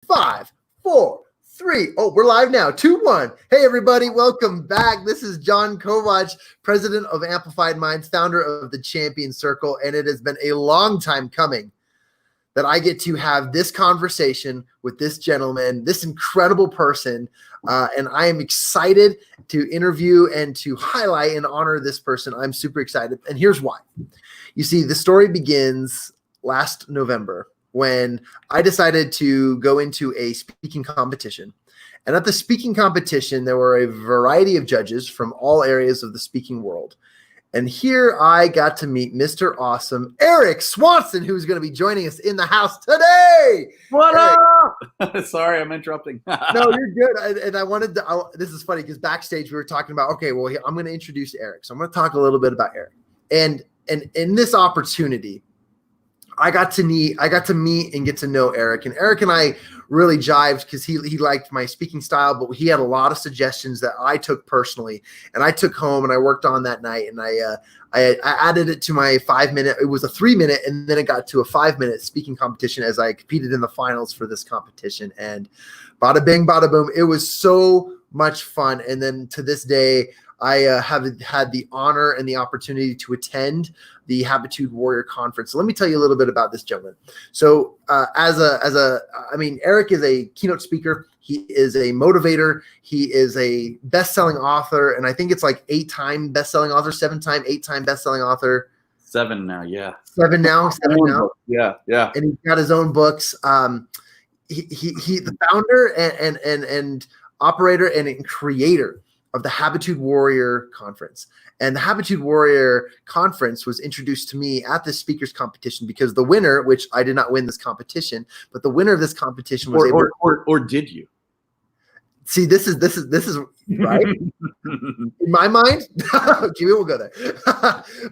5, 4, 3. Oh, we're live now. 2, 1. Hey, everybody. Welcome back. This is John Kovach, president of Amplified Minds, founder of the Champion Circle. And it has been a long time coming that I get to have this conversation with this gentleman, this incredible person. And I am excited to interview and to highlight and honor this person. I'm super excited. And here's why. You see, the story begins last November when I decided to go into a speaking competition. And at the speaking competition, there were a variety of judges from all areas of the speaking world. And here I got to meet Mr. Awesome, Erik Swanson, who's going to be joining us in the house today. What up? Sorry, I'm interrupting. No, you're good. And I wanted to, this is funny because backstage we were talking about, okay, well, I'm going to introduce Erik. So I'm going to talk a little bit about Erik. And in this opportunity, I got to meet and get to know Erik. And Erik and I really jived because he liked my speaking style, but he had a lot of suggestions that I took personally. And I took home and I worked on that night. And I added it to my 5-minute. It was a 3-minute, and then it got to a 5-minute speaking competition as I competed in the finals for this competition. And bada bing, bada boom. It was so much fun. And then to this day, I have had the honor and the opportunity to attend the Habitude Warrior Conference. So let me tell you a little bit about this gentleman. So Erik is a keynote speaker. He is a motivator. He is a best-selling author. And I think it's like 8-time best-selling author, 7-time, 8-time best-selling author. 7 now. Yeah. 7 now. Yeah. And he's got his own books. He the founder and operator and creator of the Habitude Warrior Conference. And the Habitude Warrior Conference was introduced to me at this speakers competition because the winner, which I did not win this competition, but the winner of this competition was or did you? See, this is right in my mind. Jimmy, we'll go there.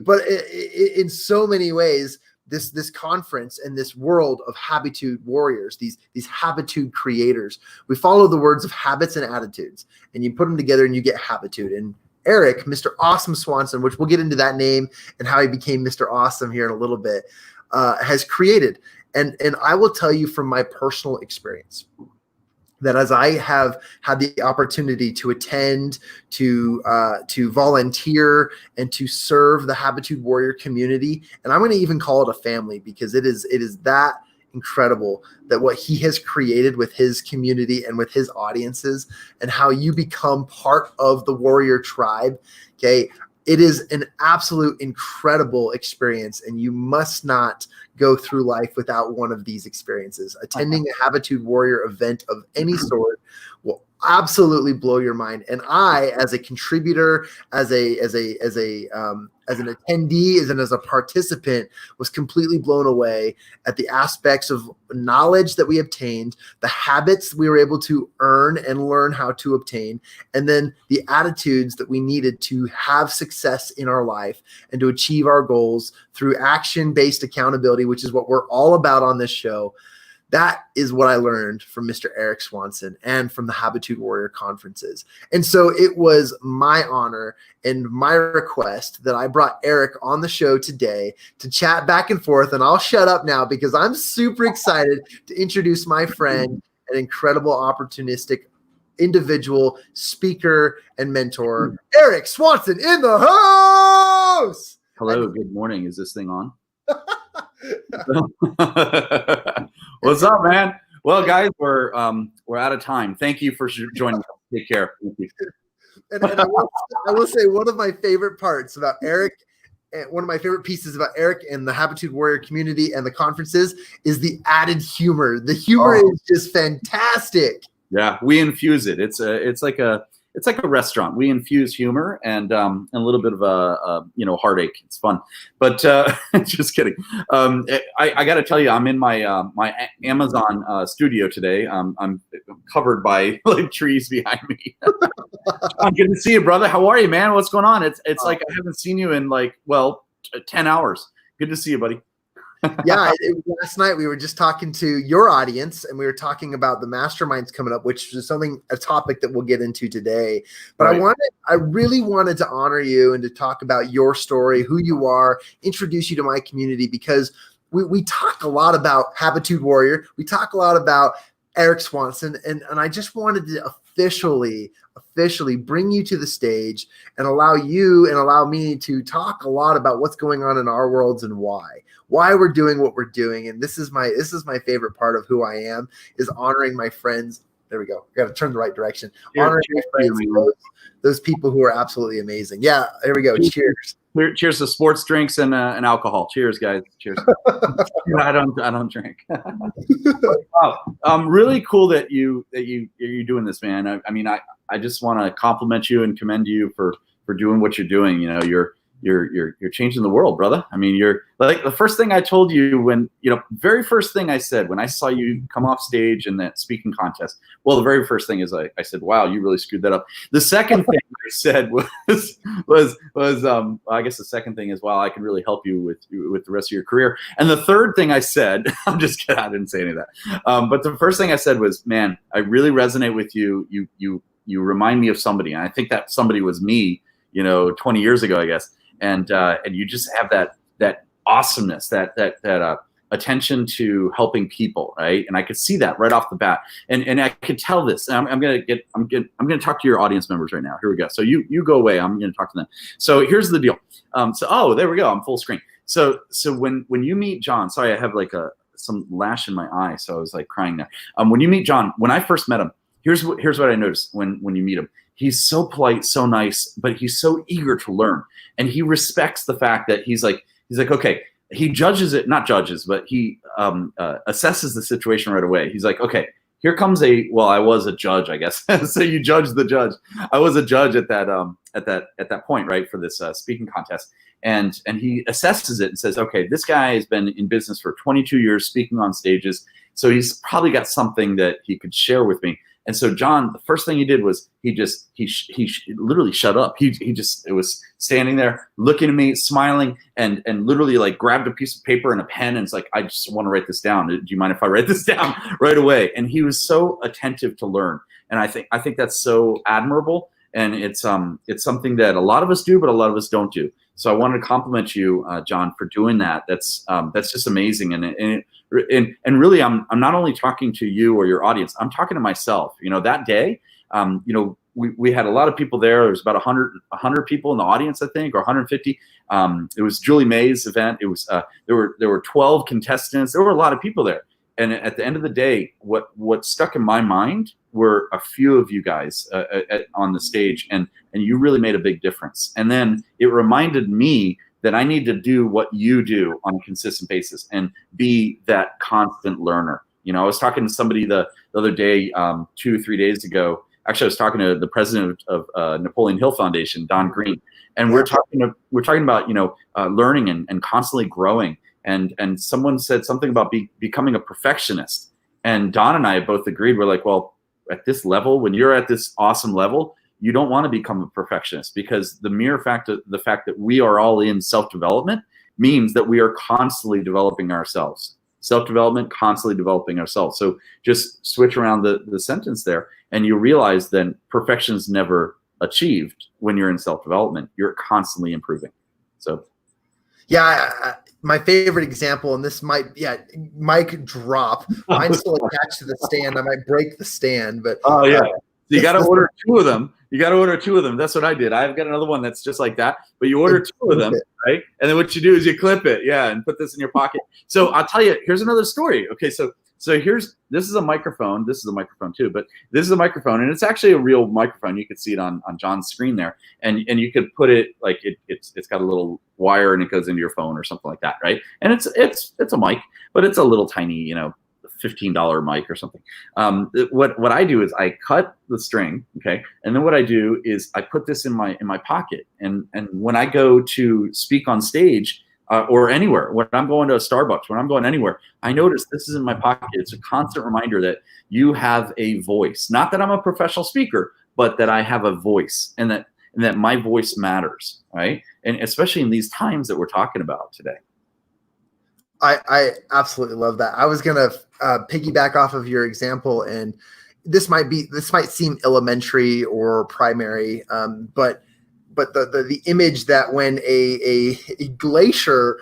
But in so many ways, this conference and this world of Habitude warriors, these Habitude creators, we follow the words of habits and attitudes, and you put them together and you get Habitude. And Erik, Mr. Awesome Swanson, which we'll get into that name and how he became Mr. Awesome here in a little bit, has created. And I will tell you from my personal experience that as I have had the opportunity to attend, to volunteer, and to serve the Habitude Warrior community, and I'm going to even call it a family because it is that incredible that what he has created with his community and with his audiences and how you become part of the warrior tribe. Okay. It is an absolute incredible experience, and you must not go through life without one of these experiences. Attending a Habitude Warrior event of any sort will absolutely blow your mind. And I, as a contributor, as an attendee, as a participant, was completely blown away at the aspects of knowledge that we obtained, the habits we were able to earn and learn how to obtain, and then the attitudes that we needed to have success in our life and to achieve our goals through action-based accountability, which is what we're all about on this show. That is what I learned from Mr. Erik Swanson and from the Habitude Warrior conferences. And so it was my honor and my request that I brought Erik on the show today to chat back and forth. And I'll shut up now because I'm super excited to introduce my friend, an incredible opportunistic individual, speaker, and mentor, Erik Swanson in the house. Hello, good morning. Is this thing on? What's up, man? Well, guys, we're out of time. Thank you for joining us. Take care. Thank you. And I will say one of my favorite parts about Erik, and one of my favorite pieces about Erik and the Habitude Warrior community and the conferences is the added humor. The humor is just fantastic. Yeah, we infuse it. It's like a restaurant. We infuse humor and a little bit of a heartache. It's fun, but just kidding. I got to tell you, I'm in my my Amazon studio today. I'm covered by like trees behind me. I'm good to see you, brother. How are you, man? What's going on? It's like I haven't seen you in 10 hours. Good to see you, buddy. Yeah, last night we were just talking to your audience, and we were talking about the masterminds coming up, which is a topic that we'll get into today. But right. I really wanted to honor you and to talk about your story, who you are, introduce you to my community, because we talk a lot about Habitude Warrior. We talk a lot about Erik Swanson, and I just wanted to officially bring you to the stage and allow me to talk a lot about what's going on in our worlds and why we're doing what we're doing. And this is my favorite part of who I am, is honoring my friends. There we go. Got to turn the right direction. Honoring my friends, those people who are absolutely amazing. Yeah, there we go. Cheers. Cheers to sports drinks and alcohol. Cheers, guys. Cheers. I don't drink. Wow. Really cool that you're doing this, man. I mean, I just want to compliment you and commend you for doing what you're doing. You know, you're changing the world, brother. I mean, you're like the first thing I told you when, very first thing I said when I saw you come off stage in that speaking contest. Well, the very first thing is I said, wow, you really screwed that up. The second thing I said was I guess the second thing is, wow, I can really help you with the rest of your career. And the third thing I said, I'm just kidding, I didn't say any of that. But the first thing I said was, man, I really resonate with you. You remind me of somebody. And I think that somebody was me, 20 years ago, I guess. And you just have that awesomeness, that attention to helping people, right? And I could see that right off the bat, and I could tell this. And I'm gonna talk to your audience members right now. Here we go. So you go away. I'm gonna talk to them. So here's the deal. There we go. I'm full screen. So when you meet John, sorry, I have like some lash in my eye, so I was like crying there. When you meet John, when I first met him, here's what I noticed when you meet him. He's so polite, so nice, but he's so eager to learn. And he respects the fact that he's like, okay, he judges it, not judges, but he assesses the situation right away. He's like, okay, here comes I was a judge, I guess. So you judge the judge. I was a judge at that point, right, for this speaking contest. And he assesses it and says, okay, this guy has been in business for 22 years, speaking on stages. So he's probably got something that he could share with me. And so John, the first thing he did was he literally shut up. It was standing there looking at me, smiling, and literally like grabbed a piece of paper and a pen and it's like, I just want to write this down. Do you mind if I write this down right away? And he was so attentive to learn. And I think that's so admirable. And it's something that a lot of us do, but a lot of us don't do. So I wanted to compliment you, John, for doing that. That's just amazing. And really, I'm not only talking to you or your audience, I'm talking to myself. That day, we had a lot of people there. There was about 100 people in the audience, I think, or 150. It was Julie May's event. It was there were 12 contestants. There were a lot of people there. And at the end of the day, what stuck in my mind were a few of you guys on the stage, and you really made a big difference. And then it reminded me that I need to do what you do on a consistent basis and be that constant learner. I was talking to somebody the other day, 2 or 3 days ago. Actually, I was talking to the president of Napoleon Hill Foundation, Don Green, and we're talking about learning and constantly growing. And someone said something about becoming a perfectionist, and Don and I both agreed. We're like, well, at this level, when you're at this awesome level, you don't want to become a perfectionist, because the fact that we are all in self-development means that we are constantly developing ourselves. Self-development, constantly developing ourselves. So just switch around the sentence there, and you realize then perfection is never achieved when you're in self-development. You're constantly improving. So, yeah, my favorite example, and this might drop. Mine's still attached to the stand. I might break the stand, but oh yeah. So you got to order 2 of them. That's what I did. I've got another one that's just like that, but you order 2 of them, right? And then what you do is you clip it, and put this in your pocket. So I'll tell you, here's another story. Okay, so this is a microphone. This is a microphone too, but this is a microphone, and it's actually a real microphone. You could see it on John's screen there, and you could put it like it's got a little wire and it goes into your phone or something like that, right? And it's a mic, but it's a little tiny, $15 mic or something. What I do is I cut the string, okay, and then what I do is I put this in my pocket, and when I go to speak on stage or anywhere, when I'm going to a Starbucks, when I'm going anywhere, I notice this is in my pocket. It's a constant reminder that you have a voice. Not that I'm a professional speaker, but that I have a voice, and that my voice matters, right? And especially in these times that we're talking about today. I absolutely love that. I was gonna piggyback off of your example, and this might seem elementary or primary, but the image that when a glacier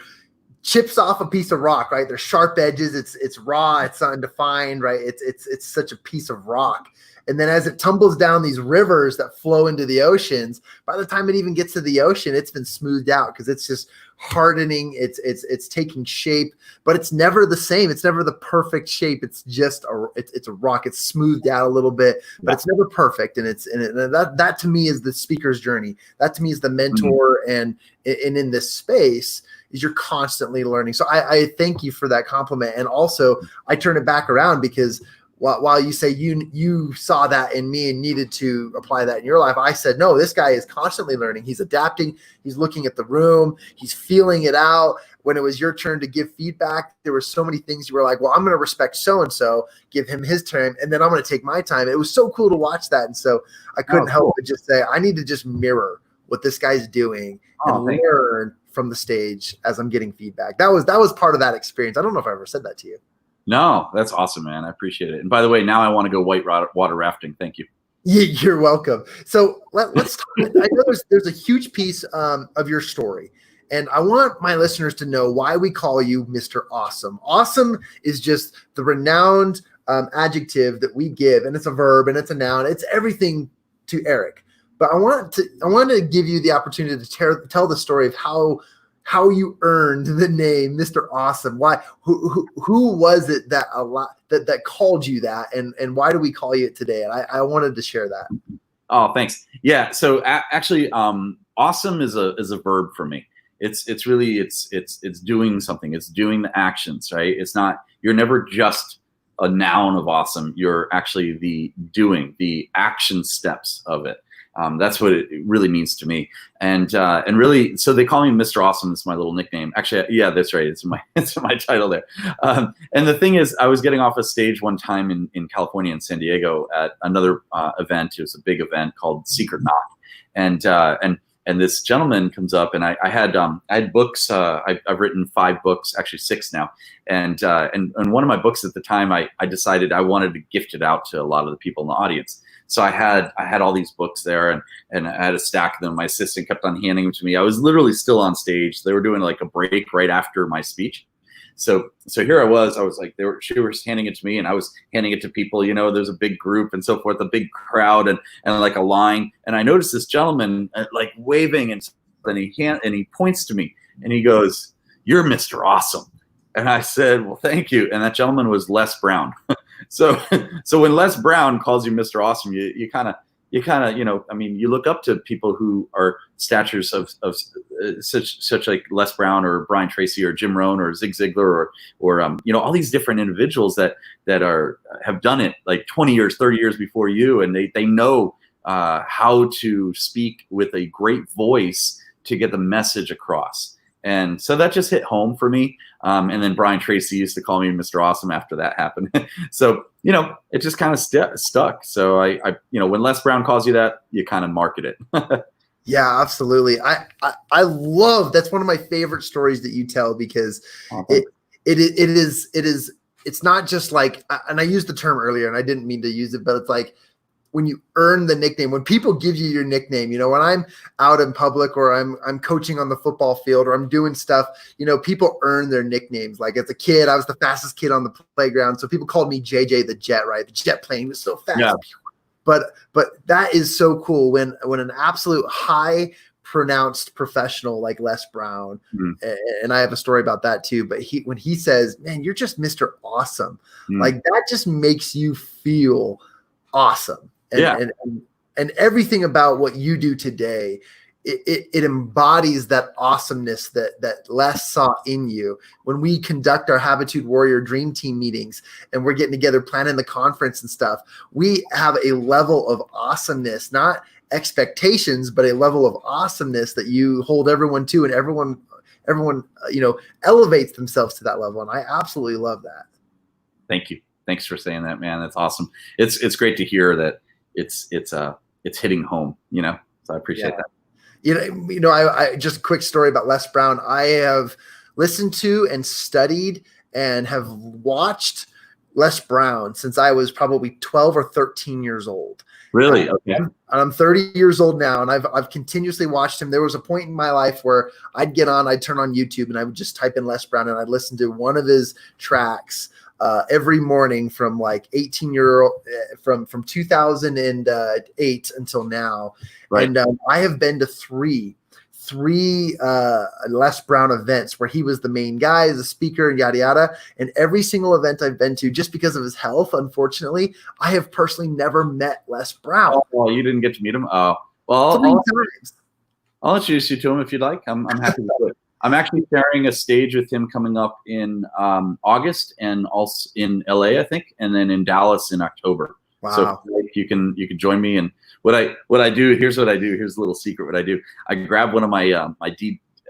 chips off a piece of rock, right? There's sharp edges. It's raw. It's undefined, right? It's such a piece of rock. And then as it tumbles down these rivers that flow into the oceans, by the time it even gets to the ocean, it's been smoothed out because it's just hardening. It's taking shape, but it's never the same. It's never the perfect shape. It's just it's a rock. It's smoothed out a little bit, but it's never perfect. And that to me is the speaker's journey. That to me is the mentor. And in this space is you're constantly learning. So I thank you for that compliment. And also I turn it back around because while you say you saw that in me and needed to apply that in your life, I said, no, this guy is constantly learning. He's adapting. He's looking at the room. He's feeling it out. When it was your turn to give feedback, there were so many things you were like, well, I'm going to respect so-and-so, give him his time, and then I'm going to take my time. It was so cool to watch that. And so I couldn't help but just say, I need to just mirror what this guy's doing and learn from the stage as I'm getting feedback. That was part of that experience. I don't know if I ever said that to you. No, that's awesome, man. I appreciate it. And by the way, now I want to go white water rafting. Thank you. You're welcome. So let's talk. I know there's a huge piece of your story, and I want my listeners to know why we call you Mr. Awesome. Awesome is just the renowned adjective that we give, and it's a verb and it's a noun. It's everything to Erik. But I want to give you the opportunity to tell the story of how you earned the name Mr. Awesome. Why? Who was it that called you that, and why do we call you it today? And I wanted to share that. Oh, thanks. Yeah. So actually, awesome is a verb for me. It's really doing something. It's doing the actions, right? It's not. You're never just a noun of awesome. You're actually the action steps of it. That's what it really means to me. And really, so they call me Mr. Awesome. It's my little nickname. Actually, yeah, that's right. It's my title there. And the thing is, I was getting off a stage one time in California, in San Diego, at another event. It was a big event called Secret Knock. And this gentleman comes up, and I had books. I've written 5 books, actually 6 now. And one of my books at the time, I decided I wanted to gift it out to a lot of the people in the audience. So I had all these books there, and I had a stack of them. My assistant kept on handing them to me. I was literally still on stage. They were doing like a break right after my speech. So here I was like, she was handing it to me, and I was handing it to people. There's a big group and so forth, a big crowd and like a line. And I noticed this gentleman like waving, and he points to me and he goes, "You're Mr. Awesome." And I said, "Well, thank you." And that gentleman was Les Brown. So when Les Brown calls you Mr. Awesome, you kind of, you look up to people who are statures of such like Les Brown or Brian Tracy or Jim Rohn or Zig Ziglar or all these different individuals that have done it like 20 years, 30 years before you, and they know how to speak with a great voice to get the message across. And so that just hit home for me. And then Brian Tracy used to call me Mr. Awesome after that happened. So, it just kind of stuck. So I when Les Brown calls you that, you kind of market it. Yeah, absolutely. I love, that's one of my favorite stories that you tell, because it's not just like, and I used the term earlier and I didn't mean to use it, but it's like, when you earn the nickname, when people give you your nickname, when I'm out in public or I'm coaching on the football field or I'm doing stuff, people earn their nicknames. Like as a kid, I was the fastest kid on the playground. So people called me JJ the Jet, right? The jet plane was so fast. Yeah. But that is so cool when an absolute high pronounced professional like Les Brown, and I have a story about that too, but when he says, "Man, you're just Mr. Awesome," like that just makes you feel awesome. And everything about what you do today, it embodies that awesomeness that Les saw in you. When we conduct our Habitude Warrior Dream Team meetings and we're getting together, planning the conference and stuff, we have a level of awesomeness, not expectations, but a level of awesomeness that you hold everyone to, and everyone elevates themselves to that level. And I absolutely love that. Thank you. Thanks for saying that, man. That's awesome. It's great to hear that it's hitting home, so I appreciate that. I just a quick story about Les Brown. I have listened to and studied and have watched Les Brown since I was probably 12 or 13 years old. Really? Okay. I'm 30 years old now, and I've continuously watched him. There was a point in my life where I'd turn on YouTube, and I would just type in Les Brown, and I'd listen to one of his tracks every morning from like from 2008 until now. Right. And I have been to three Les Brown events where he was the main guy, the speaker, and yada yada. And every single event I've been to, just because of his health, unfortunately, I have personally never met Les Brown. Oh, you didn't get to meet him? Oh, well, I'll introduce you to him if you'd like. I'm happy to do it. I'm actually sharing a stage with him coming up in August, and also in LA, I think, and then in Dallas in October. Wow. So you can join me. And what I do, here's what I do. Here's a little secret. What I do, I grab one of my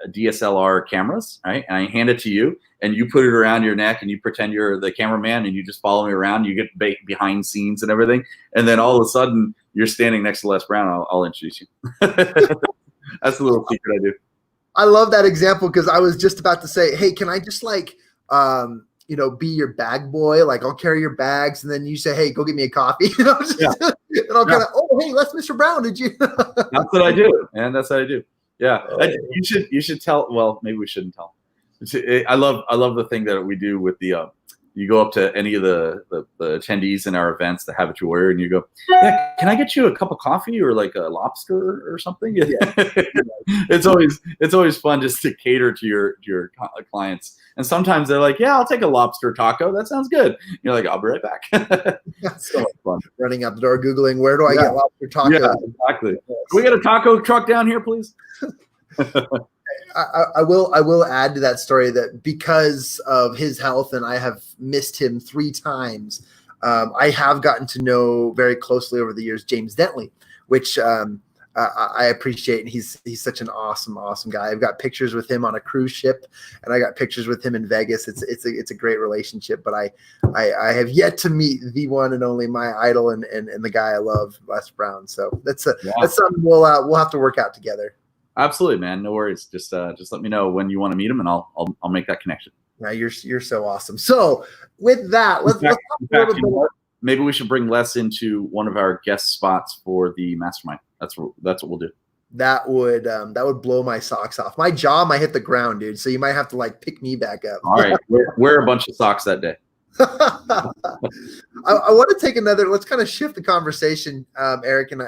DSLR cameras, right, and I hand it to you, and you put it around your neck, and you pretend you're the cameraman, and you just follow me around. You get behind scenes and everything, and then all of a sudden you're standing next to Les Brown. I'll introduce you. That's a little secret I do. I love that example, because I was just about to say, hey, can I just be your bag boy? Like, I'll carry your bags, and then you say, hey, go get me a coffee. And I'll kind of, oh, hey, that's Mr. Brown. Did you? That's what I do, and that's what I do. Yeah, you should tell. Well, maybe we shouldn't tell. I love the thing that we do with the. You go up to any of the attendees in our events, the Habitude Warrior, and you go, yeah, can I get you a cup of coffee or like a lobster or something? Yeah. It's always fun just to cater to your clients. And sometimes they're like, yeah, I'll take a lobster taco. That sounds good. You're like, I'll be right back. That's so fun. Running out the door, Googling, where do I get lobster tacos? Yeah, exactly. Yes. Can we get a taco truck down here, please? I will add to that story that because of his health, and I have missed him 3 times, I have gotten to know very closely over the years James Dentley, which I appreciate. And he's such an awesome guy. I've got pictures with him on a cruise ship, and I got pictures with him in Vegas. It's a great relationship. But I have yet to meet the one and only, my idol and the guy I love, Les Brown. So that's something we'll have to work out together. Absolutely, man. No worries. Just let me know when you want to meet him, and I'll make that connection. Yeah, you're so awesome. So with that, let's talk a little bit. Maybe we should bring Les into one of our guest spots for the mastermind. That's what we'll do. That would blow my socks off. My jaw might hit the ground, dude. So you might have to like pick me back up. All right, wear a bunch of socks that day. I want to take let's kind of shift the conversation, Erik, and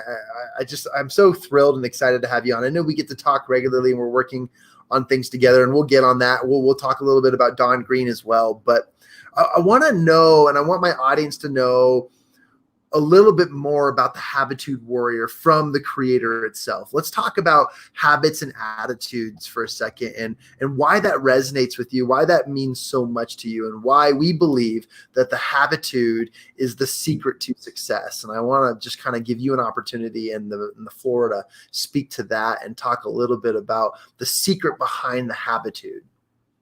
I'm so thrilled and excited to have you on. I know we get to talk regularly, and we're working on things together, and we'll get on that. We'll talk a little bit about Don Green as well, but I want to know, and I want my audience to know a little bit more about the Habitude Warrior from the creator itself. Let's talk about habits and attitudes for a second, and why that resonates with you, why that means so much to you, and why we believe that the Habitude is the secret to success. And I want to just kind of give you an opportunity in the floor to speak to that and talk a little bit about the secret behind the Habitude.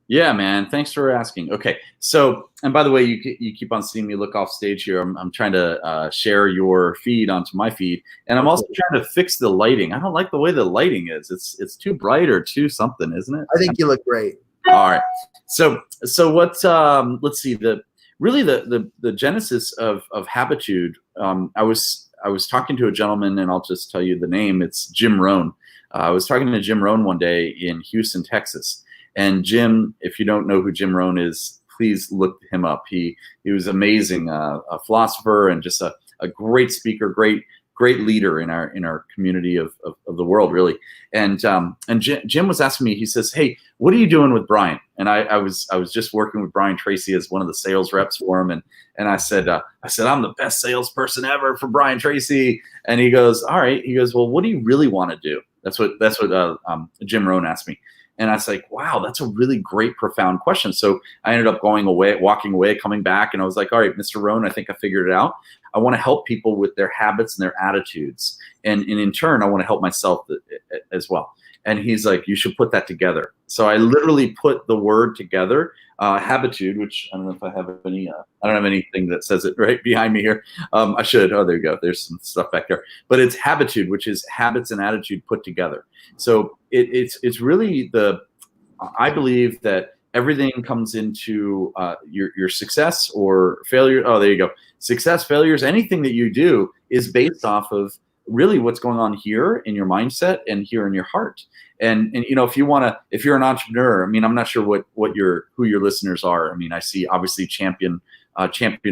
Yeah, man. Thanks for asking. Okay. So, and by the way, you keep on seeing me look off stage here. I'm trying to share your feed onto my feed, and I'm also trying to fix the lighting. I don't like the way the lighting is. It's too bright or too something, isn't it? I think you look great. All right. So what? Let's see. The genesis of Habitude. I was talking to a gentleman, and I'll just tell you the name. It's Jim Rohn. I was talking to Jim Rohn one day in Houston, Texas. And Jim, if you don't know who Jim Rohn is, please look him up. He was amazing, a philosopher and just a great speaker, great leader in our community of the world, really. And Jim was asking me, he says, hey, what are you doing with Brian? And I was just working with Brian Tracy as one of the sales reps for him. And I said, I'm the best salesperson ever for Brian Tracy. And he goes, all right. He goes, well, what do you really want to do? That's what Jim Rohn asked me. And I was like, wow, that's a really great, profound question. So I ended up walking away, coming back. And I was like, all right, Mr. Rohn, I think I figured it out. I want to help people with their habits and their attitudes. And in turn, I want to help myself as well. And he's like, you should put that together. So I literally put the word together, Habitude, which I don't know if I have any, I don't have anything that says it right behind me here. I should. Oh, there you go. There's some stuff back there. But it's Habitude, which is habits and attitude put together. So it's really I believe that everything comes into your success or failure. Oh, there you go. Success, failures, anything that you do is based off of really what's going on here in your mindset and here in your heart. And you know, if you're an entrepreneur, I mean, I'm not sure who your listeners are. I mean, I see obviously champion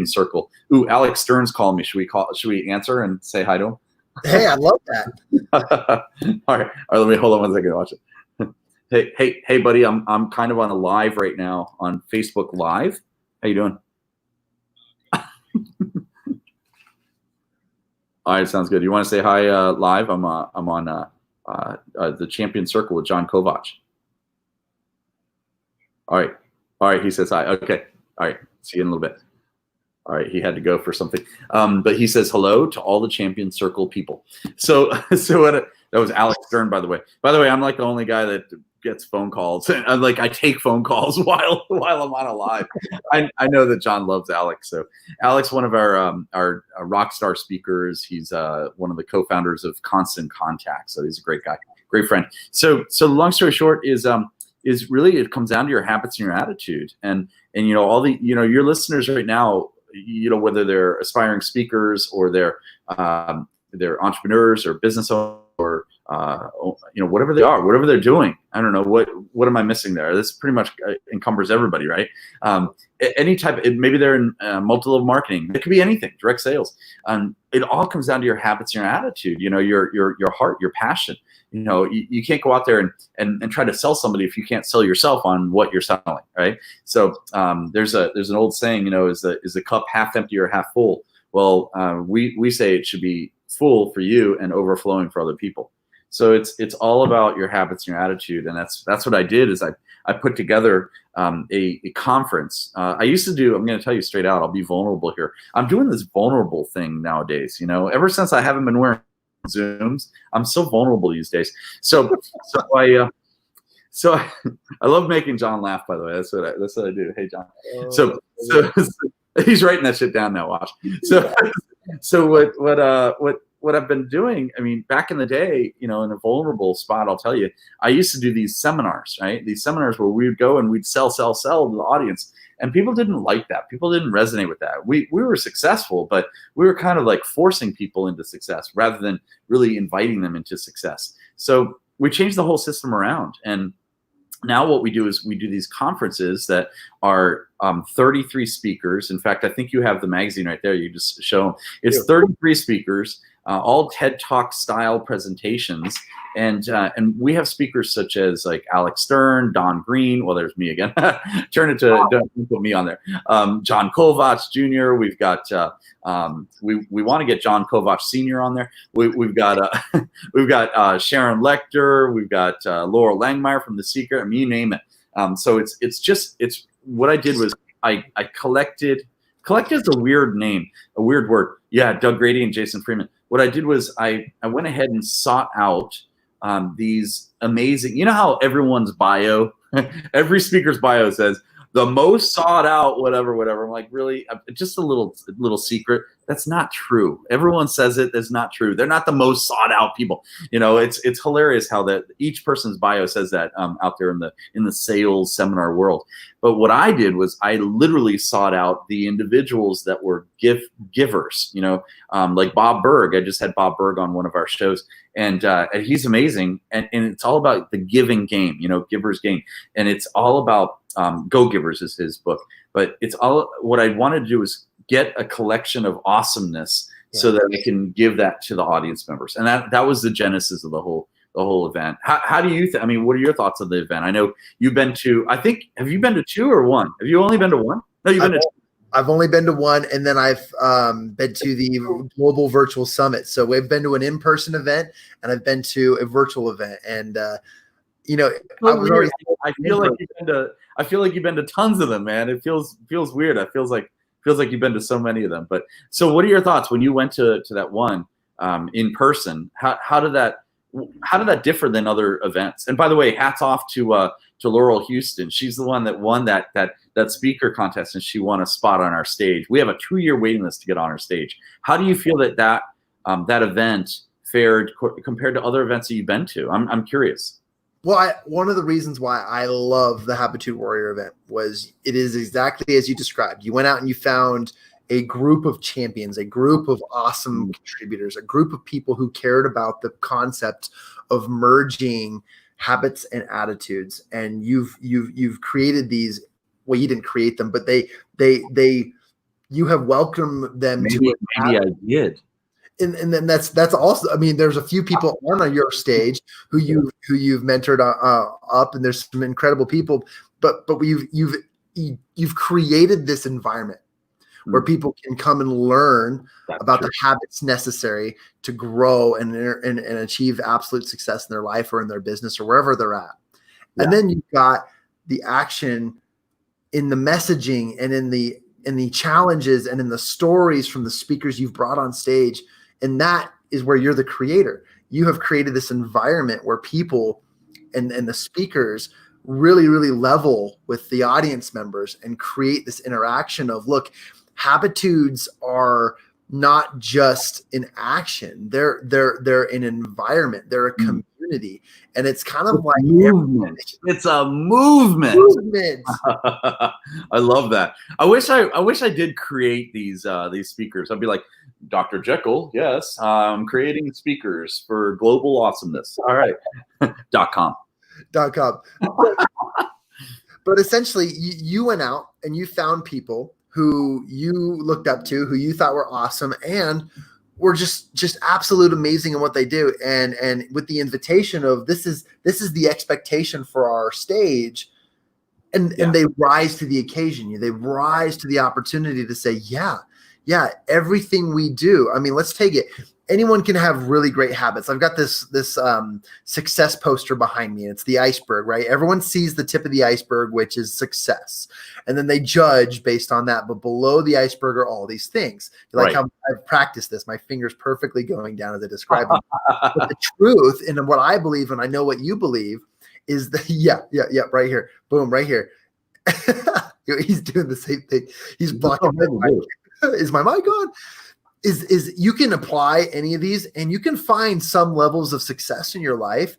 circle. Ooh, Alex Stern's calling me. Should we answer and say hi to him? Hey, I love that. All right. Let me hold on 1 second. Watch it. Hey, buddy. I'm kind of on a live right now on Facebook Live. How you doing? All right, sounds good. You want to say hi live? I'm on the Champion Circle with John Kovac. All right. He says hi. Okay. All right. See you in a little bit. All right, he had to go for something, but he says hello to all the Champion Circle people. So that was Alex Stern, by the way. By the way, I'm like the only guy that gets phone calls. I take phone calls while I'm on a live. I know that John loves Alex. So Alex, one of our rock star speakers. He's one of the co-founders of Constant Contact. So he's a great guy, great friend. So long story short is really it comes down to your habits and your attitude. And you know, all the, you know, your listeners right now, you know, whether they're aspiring speakers or they're entrepreneurs or business owners or you know, whatever they are, whatever they're doing. I don't know what am I missing there? This pretty much encumbers everybody, right? Any type of, maybe they're in multi-level marketing. It could be anything, direct sales. It all comes down to your habits and your attitude. You know, your heart, your passion. You know, you can't go out there and try to sell somebody if you can't sell yourself on what you're selling, right? So there's an old saying, you know, is the cup half empty or half full? Well, we say it should be full for you and overflowing for other people. So it's all about your habits and your attitude, and that's what I did. Is I put together a conference. I used to do. I'm going to tell you straight out. I'll be vulnerable here. I'm doing this vulnerable thing nowadays. You know, ever since I haven't been wearing Zooms, I'm so vulnerable these days. So I love making John laugh. By the way, that's what I do. Hey, John. So he's writing that shit down now. Watch. So what I've been doing, I mean, back in the day, you know, in a vulnerable spot, I'll tell you, I used to do these seminars, right? These seminars where we would go and we'd sell to the audience. And people didn't like that. People didn't resonate with that. We were successful, but we were kind of like forcing people into success rather than really inviting them into success. So we changed the whole system around. And now what we do is we do these conferences that are 33 speakers. In fact, I think you have the magazine right there. You just show them. It's 33 speakers, all TED Talk style presentations. And we have speakers such as like Alex Stern, Don Green. Well, there's me again. Don't put me on there. John Kovac Jr. We've got we want to get John Kovac Sr. on there. We've got Sharon Lecter. We've got Laurel Langmeyer from The Secret. I mean, you name it. So it's what I did was I collected. Collect is a weird name, a weird word. Yeah, Doug Grady and Jason Freeman. What I did was I went ahead and sought out these amazing, you know how everyone's bio, every speaker's bio says the most sought out, whatever. I'm like, really? Just a little secret. That's not true. Everyone says it. That's not true. They're not the most sought out people. You know, it's hilarious how that each person's bio says that out there in the sales seminar world. But what I did was I literally sought out the individuals that were givers. You know, like Bob Berg. I just had Bob Berg on one of our shows, and he's amazing. And it's all about the giving game. You know, giver's game, and it's all about Go Givers is his book. But it's all what I wanted to do is get a collection of awesomeness so that I can give that to the audience members. And that was the genesis of the whole event. How do you I mean, what are your thoughts on the event? I know you've been to, I think, have you been to 2 or 1? Have you only been to 1? No, you've been to 2. I've only been to 1, and then I've been to the Global Virtual Summit. So we've been to an in-person event, and I've been to a virtual event. And you know, I feel like you've been to tons of them, man. It feels weird. It feels like you've been to so many of them. But so, what are your thoughts when you went to that one in person? How did that differ than other events? And by the way, hats off to Laurel Houston. She's the one that won that speaker contest, and she won a spot on our stage. We have a 2-year waiting list to get on our stage. How do you feel that event fared compared to other events that you've been to? I'm curious. Well, one of the reasons why I love the Habitude Warrior event was it is exactly as you described. You went out and you found a group of champions, a group of awesome contributors, a group of people who cared about the concept of merging habits and attitudes. And you've created these. Well, you didn't create them, but you have welcomed them to. Maybe I did. And then that's also, I mean, there's a few people on your stage who you've mentored up, and there's some incredible people, but you've created this environment where people can come and learn about the habits necessary to grow and achieve absolute success in their life or in their business or wherever they're at. Yeah. And then you've got the action in the messaging and in the challenges and in the stories from the speakers you've brought on stage. And that is where you're the creator. You have created this environment where people and the speakers really, really level with the audience members and create this interaction of, look, habitudes are not just in action. They're an environment. They're a community. And it's kind of like movement. It's a movement. I love that. I wish I did create these speakers. I'd be like, Dr. Jekyll, yes, I'm creating speakers for global awesomeness. All right. .com. But essentially, you went out and you found people who you looked up to, who you thought were awesome, and were just absolute amazing in what they do. And with the invitation of this is the expectation for our stage, and they rise to the occasion. They rise to the opportunity to say, yeah, everything we do. I mean, let's take it. Anyone can have really great habits. I've got this success poster behind me. It's the iceberg, right? Everyone sees the tip of the iceberg, which is success. And then they judge based on that. But below the iceberg are all these things. Like how I've practiced this. My fingers perfectly going down as I describe it. But the truth, and what I believe, and I know what you believe, is that, right here. Boom, right here. He's doing the same thing. He's blocking my mic. Is my mic on? Is you can apply any of these and you can find some levels of success in your life,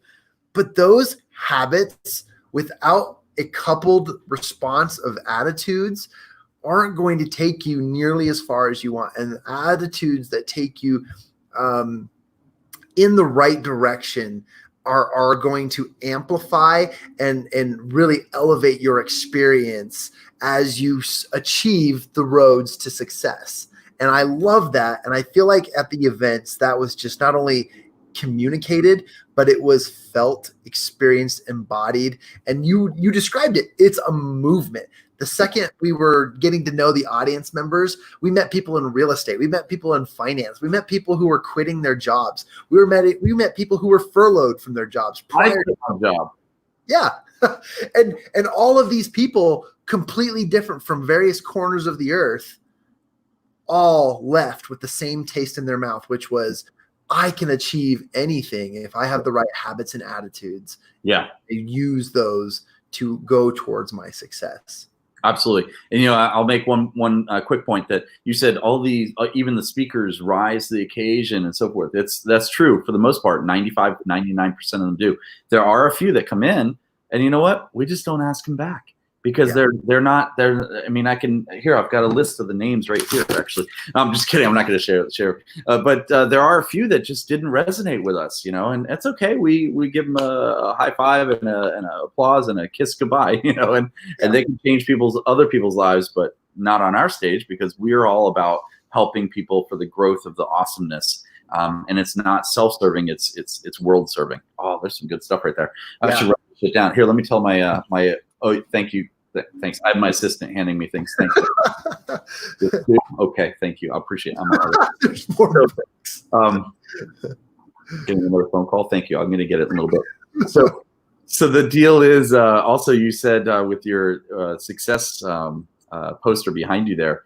but those habits without a coupled response of attitudes aren't going to take you nearly as far as you want. And attitudes that take you in the right direction are going to amplify and really elevate your experience as you achieve the roads to success. And I love that. And I feel like at the events, that was just not only communicated, but it was felt, experienced, embodied. And you described it. It's a movement. The second we were getting to know the audience members, we met people in real estate. We met people in finance. We met people who were quitting their jobs. We met people who were furloughed from their jobs prior to their job. Yeah. and all of these people, completely different from various corners of the earth, all left with the same taste in their mouth, which was, I can achieve anything if I have the right habits and attitudes. Yeah. And use those to go towards my success. Absolutely. And, I'll make one quick point that you said all these, even the speakers rise to the occasion and so forth. That's true for the most part. 95, 99% of them do. There are a few that come in and you know what? We just don't ask them back. Because they're not. I mean, I've got a list of the names right here, actually. No, I'm just kidding. I'm not going to share. But there are a few that just didn't resonate with us, and that's okay. We give them a high five and an applause and a kiss goodbye, and they can change other people's lives, but not on our stage because we're all about helping people for the growth of the awesomeness. And it's not self-serving. It's world-serving. Oh, there's some good stuff right there. I should write this shit down. Here, let me tell my Oh, thank you. Thanks. I have my assistant handing me things. Thank you. Okay, thank you. I appreciate it. There's more. Getting another phone call. Thank you. I'm going to get it in a little bit. So the deal is also you said with your success poster behind you there,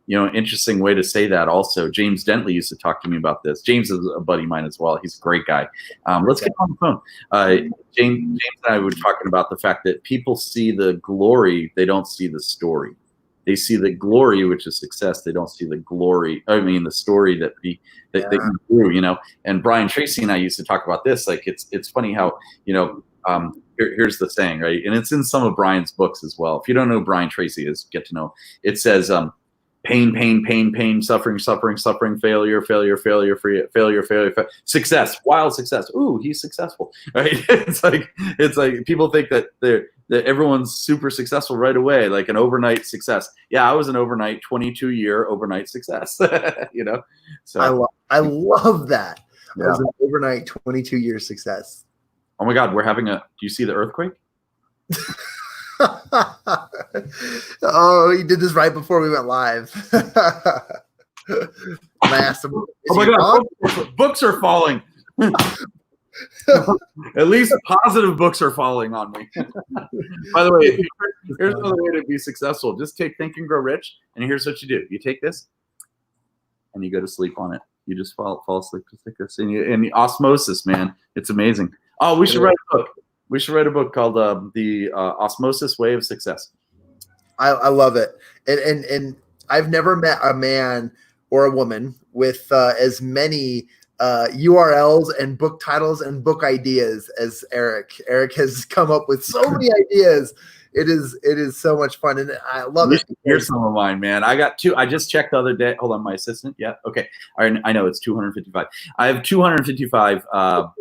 interesting way to say that also. James Dentley used to talk to me about this. James is a buddy of mine as well. He's a great guy. Let's get on the phone. James and I were talking about the fact that people see the glory, they don't see the story. They see the glory, which is success. They don't see the glory. I mean, the story that you grew, And Brian Tracy and I used to talk about this. Like it's funny how, Here's the saying, right? And it's in some of Brian's books as well. If you don't know who Brian Tracy is, get to know. It says, pain, pain, pain, pain, suffering, suffering, suffering, failure, failure, failure, failure, failure, success, wild success. Ooh, he's successful, right? It's like people think that that everyone's super successful right away, like an overnight success. Yeah, I was an overnight 22-year overnight success. You know, so I love that. Yeah. It was an overnight 22-year success. Oh my God, we're having a. Do you see the earthquake? Oh, he did this right before we went live. I asked him, oh my God, books are falling. At least positive books are falling on me. By the way, here's another way to be successful. Just take Think and Grow Rich, and here's what you do. You take this, and you go to sleep on it. You just fall asleep just like this. And the osmosis, man, it's amazing. Oh, we should write a book. We should write a book called The Osmosis Way of Success. I love it. And I've never met a man or a woman with as many URLs and book titles and book ideas as Erik. Erik has come up with so many ideas. It is so much fun, and I love it. Here's some of mine, man. I got two. I just checked the other day. Hold on, my assistant. Yeah, okay. I know it's 255. I have 255. Not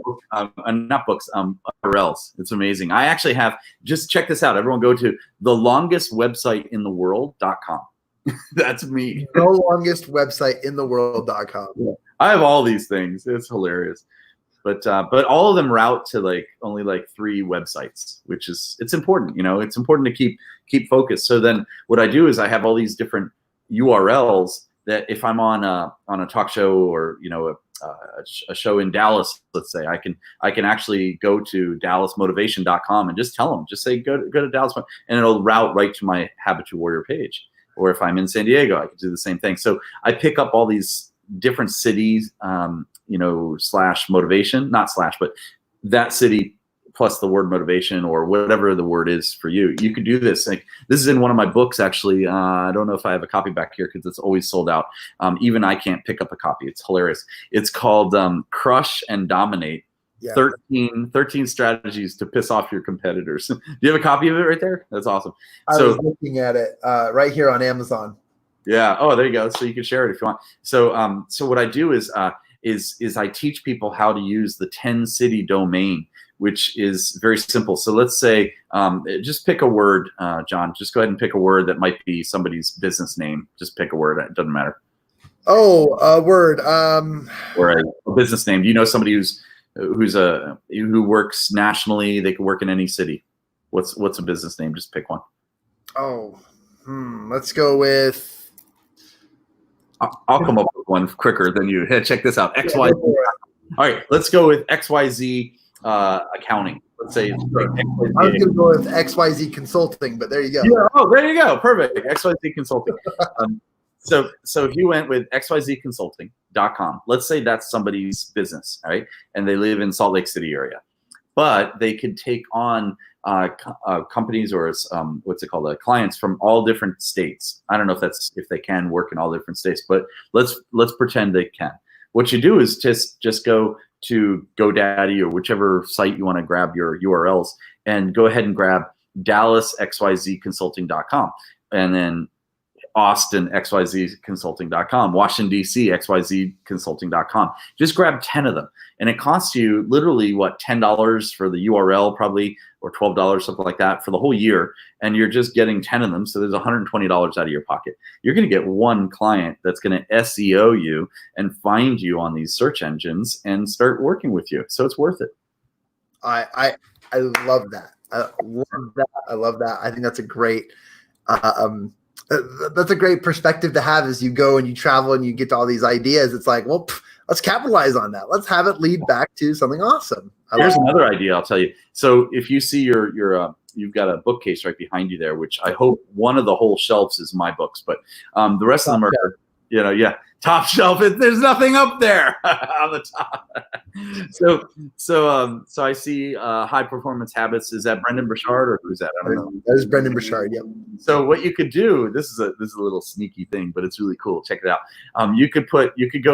books. URLs. It's amazing. I actually have. Just check this out. Everyone, go to thelongestwebsiteintheworld.com. That's me. The longest website in the world.com. Yeah. I have all these things. It's hilarious. But all of them route to only 3 websites, which it's important. You know, it's important to keep focused. So then what I do is I have all these different URLs that if I'm on a talk show or a show in Dallas, let's say, I can actually go to DallasMotivation.com and just tell them, just say go to Dallas, and it'll route right to my Habitude Warrior page. Or if I'm in San Diego, I can do the same thing. So I pick up all these different cities, slash motivation, not slash, but that city plus the word motivation or whatever the word is for you. You could do this. Like, this is in one of my books, actually. I don't know if I have a copy back here because it's always sold out. Even I can't pick up a copy. It's hilarious. It's called Crush and Dominate. Yeah. 13 strategies to piss off your competitors. Do you have a copy of it right there? That's awesome. I was looking at it right here on Amazon. Yeah. Oh, there you go. So you can share it if you want. So what I do is I teach people how to use the 10-city domain, which is very simple. So let's say, just pick a word, John. Just go ahead and pick a word that might be somebody's business name. Just pick a word. It doesn't matter. Oh, a word. Or a business name. Do you know somebody who works nationally? They can work in any city. What's a business name? Just pick one. Oh, let's go with. I'll come up with one quicker than you. Hey, check this out. XYZ. All right, let's go with XYZ accounting. Let's say it's XYZ. I was going to go with XYZ consulting, but there you go. Yeah. Oh, there you go. Perfect. XYZ consulting. So if you went with xyzconsulting.com, let's say that's somebody's business, all right, and they live in Salt Lake City area, but they could take on companies or clients from all different states. I don't know if they can work in all different states, but let's pretend they can. What you do is just go to GoDaddy or whichever site you want to grab your URLs and go ahead and grab DallasXYZconsulting.com and then Austin, XYZconsulting.com, Washington, D.C., XYZconsulting.com. Just grab 10 of them. And it costs you literally, $10 for the URL probably, or $12, something like that, for the whole year. And you're just getting 10 of them. So there's $120 out of your pocket. You're going to get one client that's going to SEO you and find you on these search engines and start working with you. So it's worth it. I love that. I love that. I think that's a great that's a great perspective to have as you go and you travel and you get to all these ideas. It's like, well, let's capitalize on that. Let's have it lead back to something awesome. Here's another idea I'll tell you. So if you see you've got a bookcase right behind you there, which I hope one of the whole shelves is my books, but the rest of them are, top shelf. There's nothing up there on the top. So I see High Performance Habits. Is that Brendan Burchard or who's that? I don't know. That is Brendan Burchard. Yep. So what you could do, this is a little sneaky thing, but it's really cool. Check it out. You could go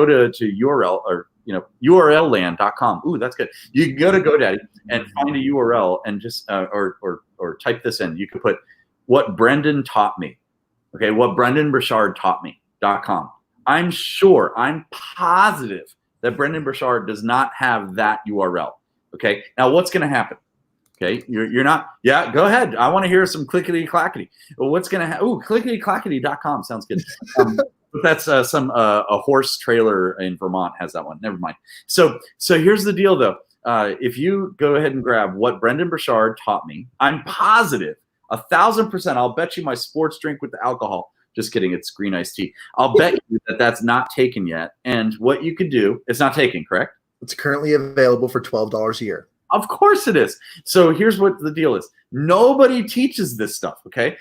to URL or urlland.com. Ooh, that's good. You can go to GoDaddy and find a URL and just or type this in. You could put what Brendan taught me. Okay, what Brendan Burchard taught me.com. I'm positive that Brendan Burchard does not have that URL. Okay, now what's going to happen? Okay, you're not. Yeah, go ahead. I want to hear some clickety clackety. Well, what's going to happen? Ooh, clicketyclackety.com sounds good. But that's a horse trailer in Vermont has that one. Never mind. So here's the deal though. If you go ahead and grab what Brendan Burchard taught me, I'm positive 1,000%. I'll bet you my sports drink with the alcohol. Just kidding. It's green iced tea. I'll bet you that that's not taken yet. And what you could do, it's not taken, correct? It's currently available for $12 a year. Of course it is. So here's what the deal is. Nobody teaches this stuff, okay?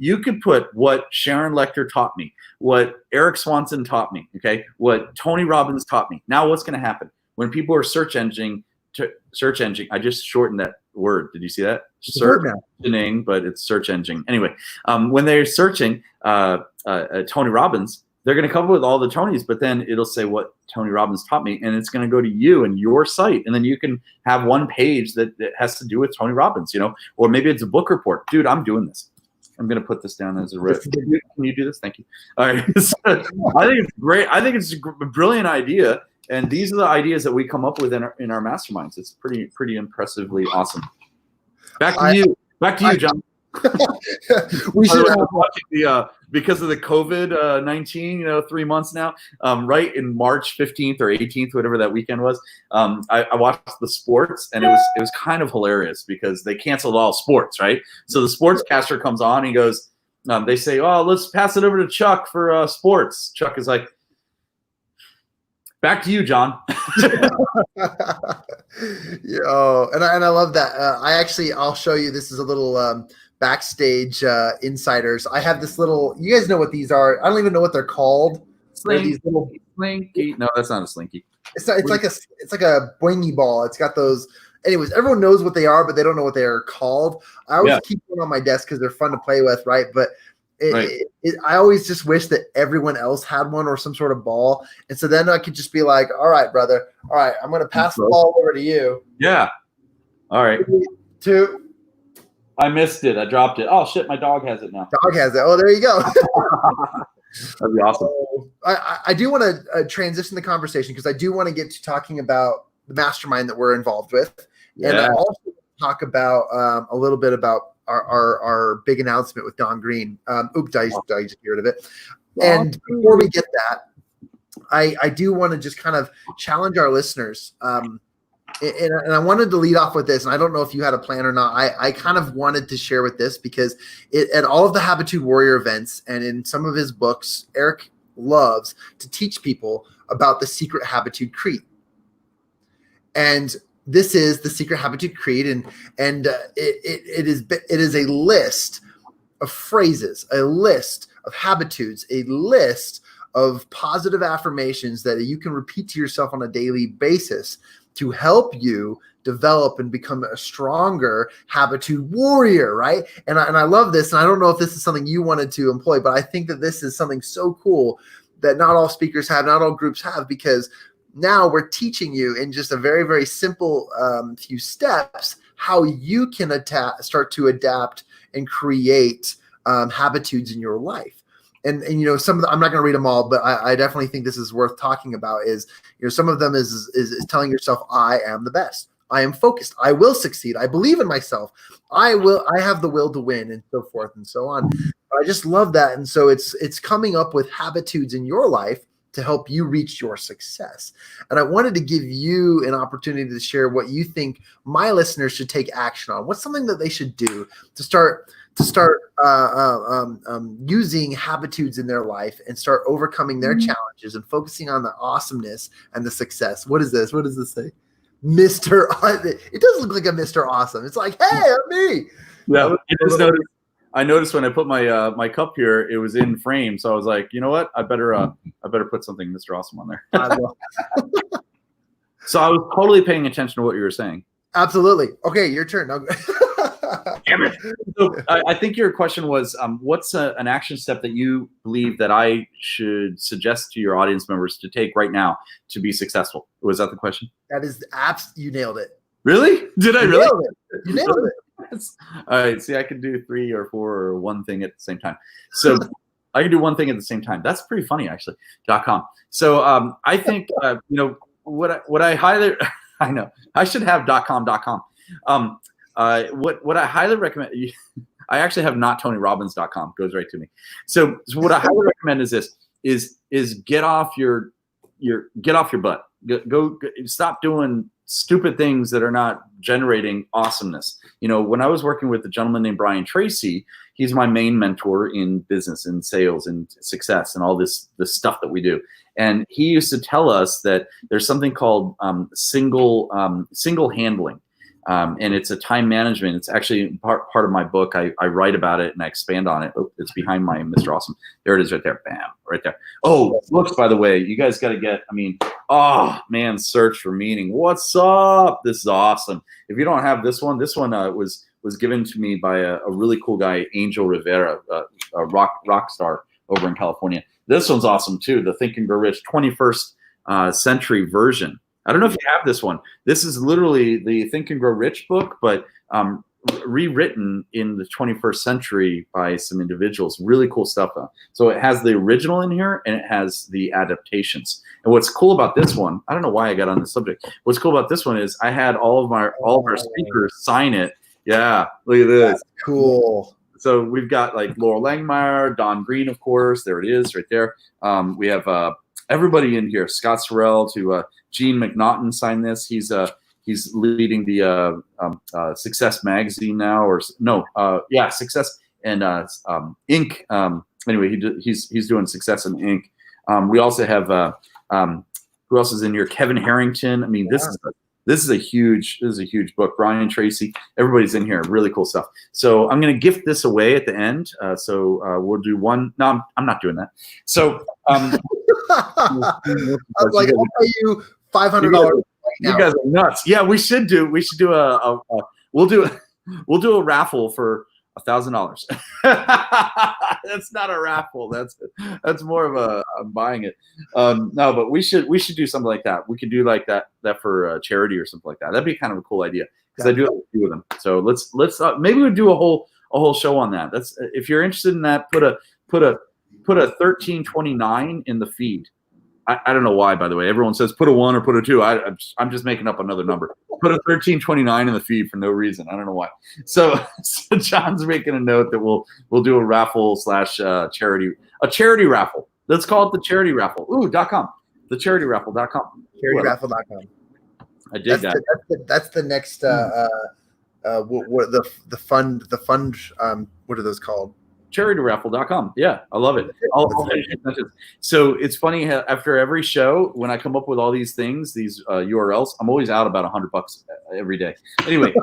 You could put what Sharon Lecter taught me, what Erik Swanson taught me, okay? What Tony Robbins taught me. Now what's going to happen? When people are search engine, I just shortened that word. Did you see that? Search engine, but it's search engine. Anyway, when they're searching Tony Robbins, they're going to come up with all the Tonys, but then it'll say what Tony Robbins taught me, and it's going to go to you and your site, and then you can have one page that has to do with Tony Robbins, or maybe it's a book report. Dude, I'm doing this. I'm going to put this down as a risk. Can you do this? Thank you. All right. I think it's great. I think it's a brilliant idea, and these are the ideas that we come up with in our masterminds. It's pretty impressively awesome. Back to you, John. We should have watching the because of the COVID-19, 3 months now. Right in March 15th or 18th, whatever that weekend was, I watched the sports, and it was kind of hilarious because they canceled all sports, right? So the sportscaster comes on, and he goes, they say, "Oh, let's pass it over to Chuck for sports." Chuck is like, "Back to you, John." And I love that. I'll show you. This is a little backstage insiders. I have this little. You guys know what these are? I don't even know what they're called. These little slinky. No, that's not a slinky. It's like a boingy ball. It's got those. Anyways, everyone knows what they are, but they don't know what they are called. I always keep them on my desk because they're fun to play with, right? But I always just wish that everyone else had one or some sort of ball. And so then I could just be like, all right, brother. All right, I'm going to pass the ball over to you. Yeah. All right. 3, 2. I missed it. I dropped it. Oh, shit. My dog has it now. Dog has it. Oh, there you go. That'd be awesome. I do want to transition the conversation because I do want to get to talking about the mastermind that we're involved with. Yeah. And I also talk about a little bit about our big announcement with Don Green. Did I just get rid of it? And before we get that, I do want to just kind of challenge our listeners. And I wanted to lead off with this, and I don't know if you had a plan or not. I kind of wanted to share with this because at all of the Habitude Warrior events and in some of his books, Erik loves to teach people about the secret Habitude Creed. And this is the secret Habitude Creed, and it is a list of phrases, a list of habitudes, a list of positive affirmations that you can repeat to yourself on a daily basis to help you develop and become a stronger Habitude warrior, right? And I love this, and I don't know if this is something you wanted to employ, but I think that this is something so cool that not all speakers have, not all groups have, because now we're teaching you in just a very, very simple few steps how you can start to adapt and create habitudes in your life. And some of I'm not going to read them all, but I definitely think this is worth talking about. Is some of them is telling yourself, I am the best. I am focused. I will succeed. I believe in myself. I have the will to win, and so forth and so on. I just love that, and so it's coming up with habitudes in your life to help you reach your success. And I wanted to give you an opportunity to share what you think my listeners should take action on. What's something that they should do to start using habitudes in their life and start overcoming their challenges and focusing on the awesomeness and the success. What is this? What does this say? Mr. It does look like a Mr. Awesome. It's like, hey, I'm me. Yeah, I noticed when I put my my cup here, it was in frame. So I was like, you know what? I better put something Mr. Awesome on there. So I was totally paying attention to what you were saying. Absolutely. Okay, your turn. Damn it. So I think your question was, what's an action step that you believe that I should suggest to your audience members to take right now to be successful? Was that the question? That is the apps. You nailed it. Really? Did I You really? nailed it. You nailed it. All right. See, I can do 3 or 4 or one thing at the same time. So I can do one thing at the same time. That's pretty funny, actually. .com. So I think what I highly I know I should have .com. What I highly recommend. I actually have notTonyRobbins.com. Goes right to me. So what I highly recommend is this: is get off your butt. Go stop doing stupid things that are not generating awesomeness. When I was working with a gentleman named Brian Tracy, he's my main mentor in business and sales and success and all this stuff that we do. And he used to tell us that there's something called single handling. And it's a time management. It's actually part of my book. I write about it and I expand on it. Oh, it's behind my Mr. Awesome. There it is right there. Bam, right there. Oh, books, by the way, you guys got to get, Search for Meaning. What's up? This is awesome. If you don't have this one was given to me by a really cool guy, Angel Rivera, a rock star over in California. This one's awesome too. The Think and Grow Rich 21st century version. I don't know if you have this one. This is literally the Think and Grow Rich book, but rewritten in the 21st century by some individuals. Really cool stuff. So it has the original in here and it has the adaptations. And what's cool about this one, I don't know why I got on this subject. What's cool about this one is I had all of our speakers sign it. Yeah, look at this. That's cool. So we've got like Laurel Langmeyer, Don Green, of course. There it is, right there. We have everybody in here. Scott Sorrell to Gene McNaughton signed this. He's leading the Success magazine now, Success and Inc. Anyway, he's doing Success and Inc. We also have who else is in here? Kevin Harrington. I mean, this is a huge book. Brian Tracy, everybody's in here. Really cool stuff. So I'm going to gift this away at the end. We'll do one. No, I'm not doing that. So I was like, I'll pay you $500 right now. You guys are nuts. Yeah, we should do we'll do a raffle for $1,000. That's not a raffle. That's more of a I'm buying it. No, but we should do something like that. We could do like that for charity or something like that. That'd be kind of a cool idea because I do have a few of them. So let's maybe we'll do a whole show on that. That's if you're interested in that. Put a 1329 in the feed. I don't know why, by the way. Everyone says put a 1 or put a 2. I'm just making up another number. Put a 1329 in the feed for no reason. I don't know why. So John's making a note that we'll do a raffle / charity raffle. Let's call it the charity raffle. Ooh, .com. The charityraffle.com. Charityraffle.com. I did that. That's the next what the fund what are those called? charityraffle.com. Yeah, I love it. So it's funny after every show when I come up with all these things, these URLs, I'm always out about $100 every day. Anyway,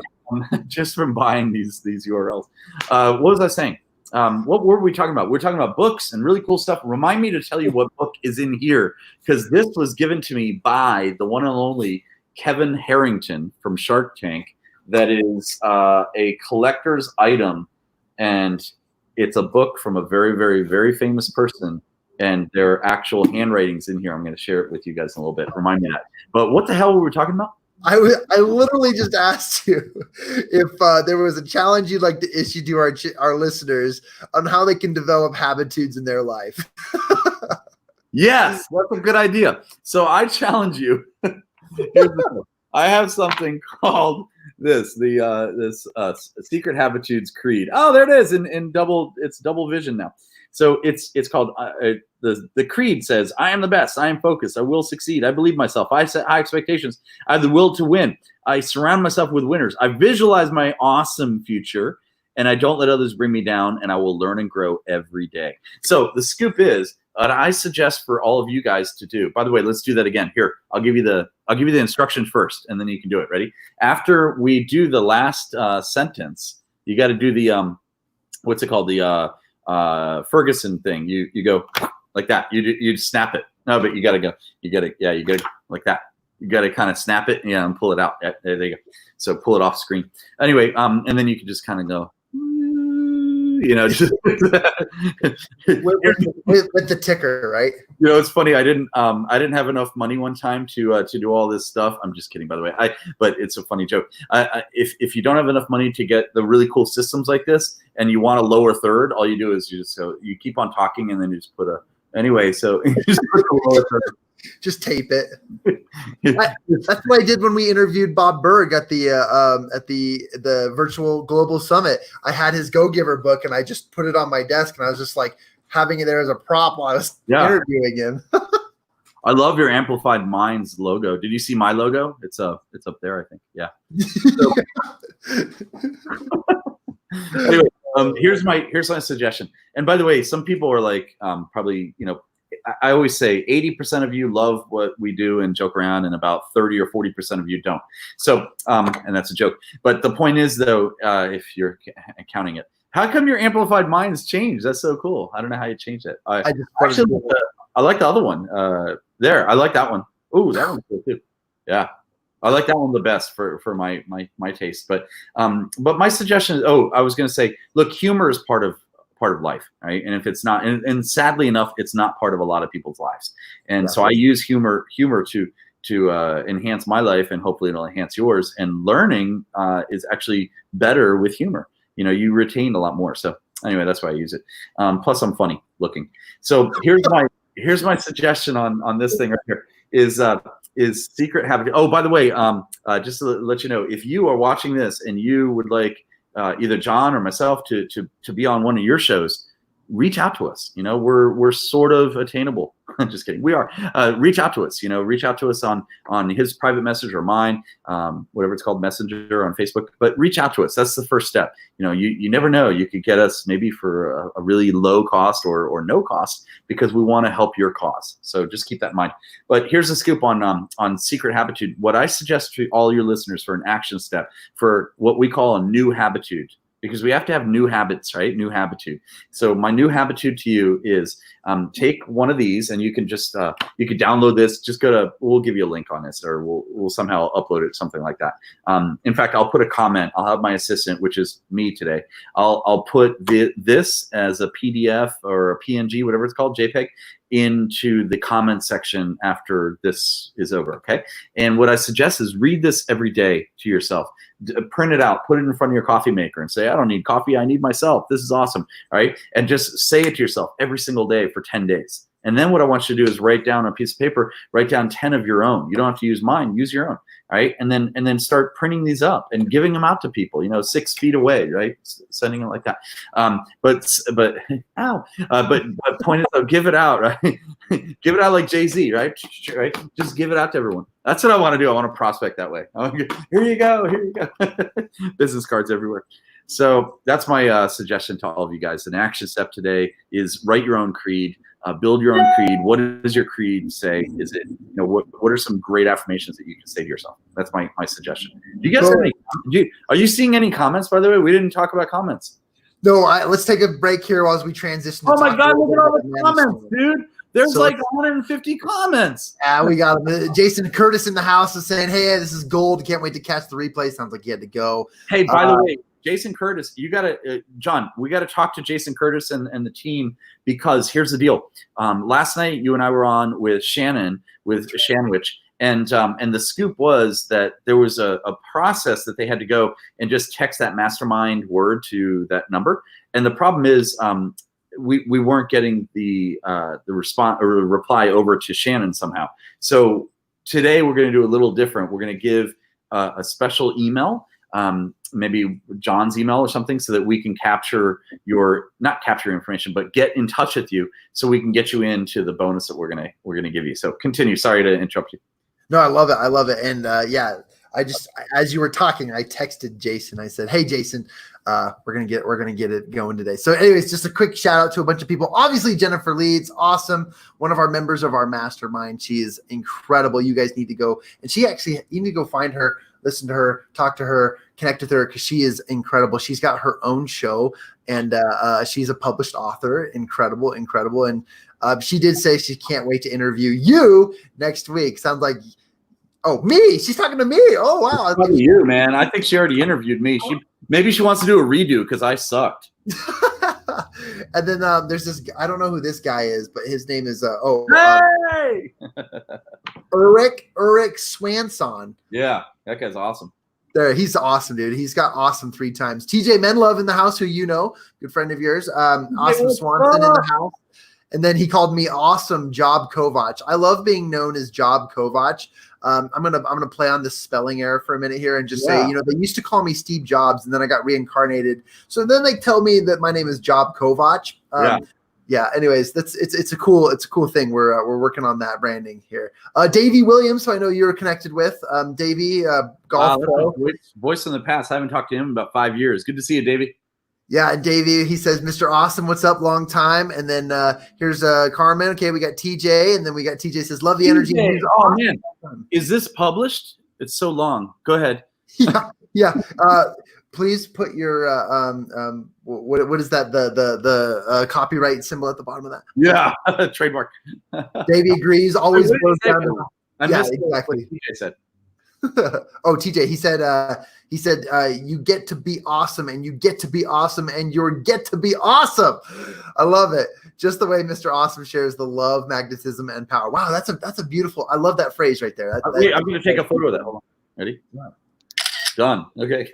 just from buying these URLs. What was I saying? What were we talking about? We're talking about books and really cool stuff. Remind me to tell you what book is in here because this was given to me by the one and only Kevin Harrington from Shark Tank. That is a collector's item, and it's a book from a very, very, very famous person, and there are actual handwritings in here. I'm going to share it with you guys in a little bit. Remind me of that. But what the hell were we talking about? I literally just asked you if there was a challenge you'd like to issue to our listeners on how they can develop habitudes in their life. Yes, that's a good idea. So I challenge you. Here's the thing. I have something called this Secret Habitudes Creed. Oh, there it is in double. It's double vision now. So it's called the creed says, I am the best. I am focused. I will succeed. I believe myself. I set high expectations. I have the will to win. I surround myself with winners. I visualize my awesome future, and I don't let others bring me down. And I will learn and grow every day. So the scoop is. I suggest for all of you guys to do. By the way, let's do that again. Here, I'll give you the instruction first, and then you can do it. Ready? After we do the last sentence, you got to do the what's it called? The Ferguson thing. You go like that. You snap it. No, but you got to go. You got to like that. You got to kind of snap it, and pull it out. There you go. So pull it off screen. Anyway, and then you can just kind of go. You know, just with the ticker, right? You know, it's funny. I didn't have enough money one time to do all this stuff. I'm just kidding, by the way. But it's a funny joke. If you don't have enough money to get the really cool systems like this, and you want a lower third, all you do is you keep on talking, and then you just put a anyway. So you just put a lower third. Just tape it. That's what I did when we interviewed Bob Berg at the virtual global summit. I had his Go Giver book, and I just put it on my desk, and I was just like having it there as a prop while I was interviewing him. I love your Amplified Minds logo. Did you see my logo? It's up there, I think. Yeah. Anyway, here's my suggestion. And by the way, some people are like, probably, you know, I always say 80% of you love what we do and joke around, and about 30 or 40% of you don't. So, and that's a joke. But the point is, though, if you're counting it, how come your Amplified Minds changed? That's so cool. I don't know how you changed it. I like the other one. There, I like that one. Ooh, that one's cool too. Yeah, I like that one the best for my taste. But my suggestion is, I was going to say, look, humor is part of life, right? And if it's not, and sadly enough, it's not part of a lot of people's lives. And so I use humor to enhance my life, and hopefully it'll enhance yours. And learning is actually better with humor. You know, you retain a lot more. So anyway, that's why I use it. Plus, I'm funny looking. So here's my suggestion on this thing right here is secret habit. Oh, by the way, just to let you know, if you are watching this and you would like either John or myself to be on one of your shows, reach out to us. You know, we're sort of attainable. I'm just kidding. We are. Reach out to us. You know, reach out to us on his private message or mine, whatever it's called, Messenger on Facebook. But reach out to us. That's the first step. You know, you never know. You could get us maybe for a really low cost or no cost, because we want to help your cause. So just keep that in mind. But here's a scoop on Secret Habitude. What I suggest to all your listeners for an action step for what we call a new habitude, because we have to have new habits, right? New habitude. So my new habitude to you is take one of these, and you can just you can download this. Just go to, we'll give you a link on this, or we'll somehow upload it, something like that. In fact, I'll put a comment. I'll have my assistant, which is me today. I'll put this as a PDF or a PNG, whatever it's called, JPEG, into the comment section after this is over, okay? And what I suggest is read this every day to yourself. Print it out, put it in front of your coffee maker, and say, I don't need coffee, I need myself. This is awesome, all right? And just say it to yourself every single day for 10 days. And then what I want you to do is write down on a piece of paper, write down 10 of your own. You don't have to use mine, use your own, right? And then start printing these up and giving them out to people, you know, 6 feet away, right? Sending it like that. But point is, though, give it out, right? Give it out like Jay-Z, right? Right? Just give it out to everyone. That's what I want to do. I want to prospect that way. Here you go. Here you go. Business cards everywhere. So that's my suggestion to all of you guys. An action step today is write your own creed. Build your own creed. What does your creed say? Is it, you know, what are some great affirmations that you can say to yourself? That's my suggestion. Do you guys have any? Are you seeing any comments? By the way, we didn't talk about comments. No, let's take a break here as we transition. Oh my God! Look at all the comments, dude. There's like 150 comments. Yeah, we got them. Jason Curtis in the house is saying, "Hey, this is gold. Can't wait to catch the replay." Sounds like he had to go. Hey, by the way, Jason Curtis, you gotta, John, we gotta talk to Jason Curtis and the team, because here's the deal. Last night, you and I were on with Shannon, with Shanwich, and the scoop was that there was a process that they had to go and just text that mastermind word to that number. And the problem is, we weren't getting the response or reply over to Shannon somehow. So today we're going to do a little different. We're going to give a special email, maybe John's email or something, so that we can not capture your information, but get in touch with you, so we can get you into the bonus that we're gonna give you. So continue. Sorry to interrupt you. No, I love it. I love it. And yeah, as you were talking, I texted Jason. I said, "Hey, Jason, we're gonna get it going today." So, anyways, just a quick shout out to a bunch of people. Obviously, Jennifer Leeds, awesome, one of our members of our mastermind. She is incredible. You guys need to go, and you need to go find her, listen to her, talk to her, connect with her, because she is incredible. She's got her own show, and she's a published author. Incredible. And she did say she can't wait to interview you next week. Sounds like. Oh, me? She's talking to me. Oh, wow. Probably you, man. I think she already interviewed me. Maybe she wants to do a redo because I sucked. And then there's this. I don't know who this guy is, but his name is Hey! Erik Swanson. Yeah, that guy's awesome. There, he's awesome, dude. He's got awesome 3 times. TJ Menlove in the house, who you know, good friend of yours. Awesome Swanson in the house. And then he called me Awesome Job Kovac. I love being known as Job Kovac. I'm gonna play on this spelling error for a minute here and just say, they used to call me Steve Jobs, and then I got reincarnated. So then they tell me that my name is Job Kovac. Yeah. Anyways, it's a cool thing. We're working on that branding here. Davey Williams, who I know you're connected with. Davey, golf pro. Voice in the past. I haven't talked to him in about 5 years. Good to see you, Davey. Yeah, and Davey, he says, Mr. Awesome, what's up? Long time. And then here's Carmen. Okay, we got TJ, and then we got TJ says, love the energy. Oh man, is this published? It's so long. Go ahead. Yeah. Please put your what is that, the copyright symbol at the bottom of that? Yeah, trademark. Davey agrees. Always goes down to exactly. TJ said. Oh, TJ, he said you get to be awesome, and you get to be awesome, and you're get to be awesome. I love it. Just the way Mr. Awesome shares the love, magnetism, and power. Wow, that's a beautiful. I love that phrase right there. I'm going to take a photo of that. Hold on. Ready? Yeah. Done. Okay.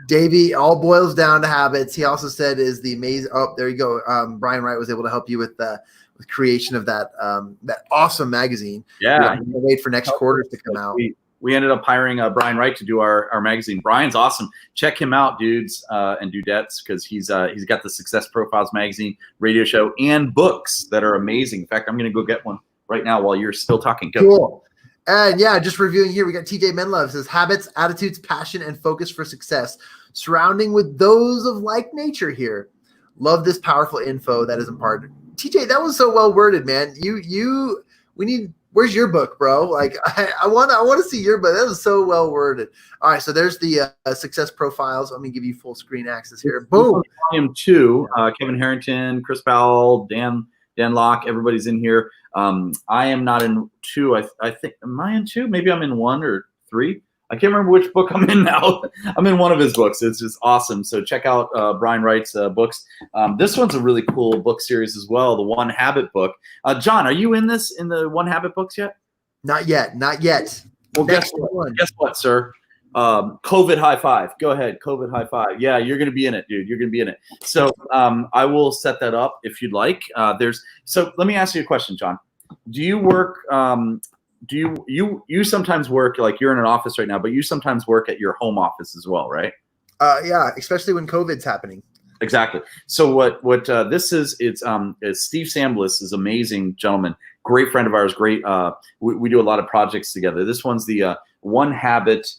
Davey, all boils down to habits. He also said is the amazing. Oh, there you go. Brian Wright was able to help you with the creation of that awesome magazine. Yeah. Wait for next quarter to come out. We ended up hiring Brian Wright to do our magazine. Brian's awesome. Check him out, dudes and dudettes, because he's got the Success Profiles magazine, radio show, and books that are amazing. In fact, I'm going to go get one right now while you're still talking. Go. Cool. And yeah, just reviewing here, we got TJ Menlove says habits, attitudes, passion, and focus for success, surrounding with those of like nature here. Love this powerful info that is imparted. TJ, that was so well worded, man. Where's your book, bro? Like I want to see your book. That was so well worded. All right, so there's the Success Profiles. Let me give you full screen access here. Boom. Volume 2, Kevin Harrington, Chris Powell, Dan Locke, everybody's in here. I am not in 2. I think, am I in 2? Maybe I'm in 1 or 3. I can't remember which book I'm in now. I'm in one of his books. It's just awesome. So check out Brian Wright's books. This one's a really cool book series as well, the One Habit book. John, are you in the One Habit books yet? Not yet. Well, guess what, sir? COVID high five. Go ahead. COVID high five. Yeah, you're going to be in it, dude. You're going to be in it. So I will set that up if you'd like. So let me ask you a question, John. Do you work, you sometimes work, like you're in an office right now, but you sometimes work at your home office as well, right? Yeah, especially when COVID's happening. Exactly. So what this is, it's Steve Sambliss is amazing gentleman, great friend of ours. Great. We do a lot of projects together. This one's the One Habit,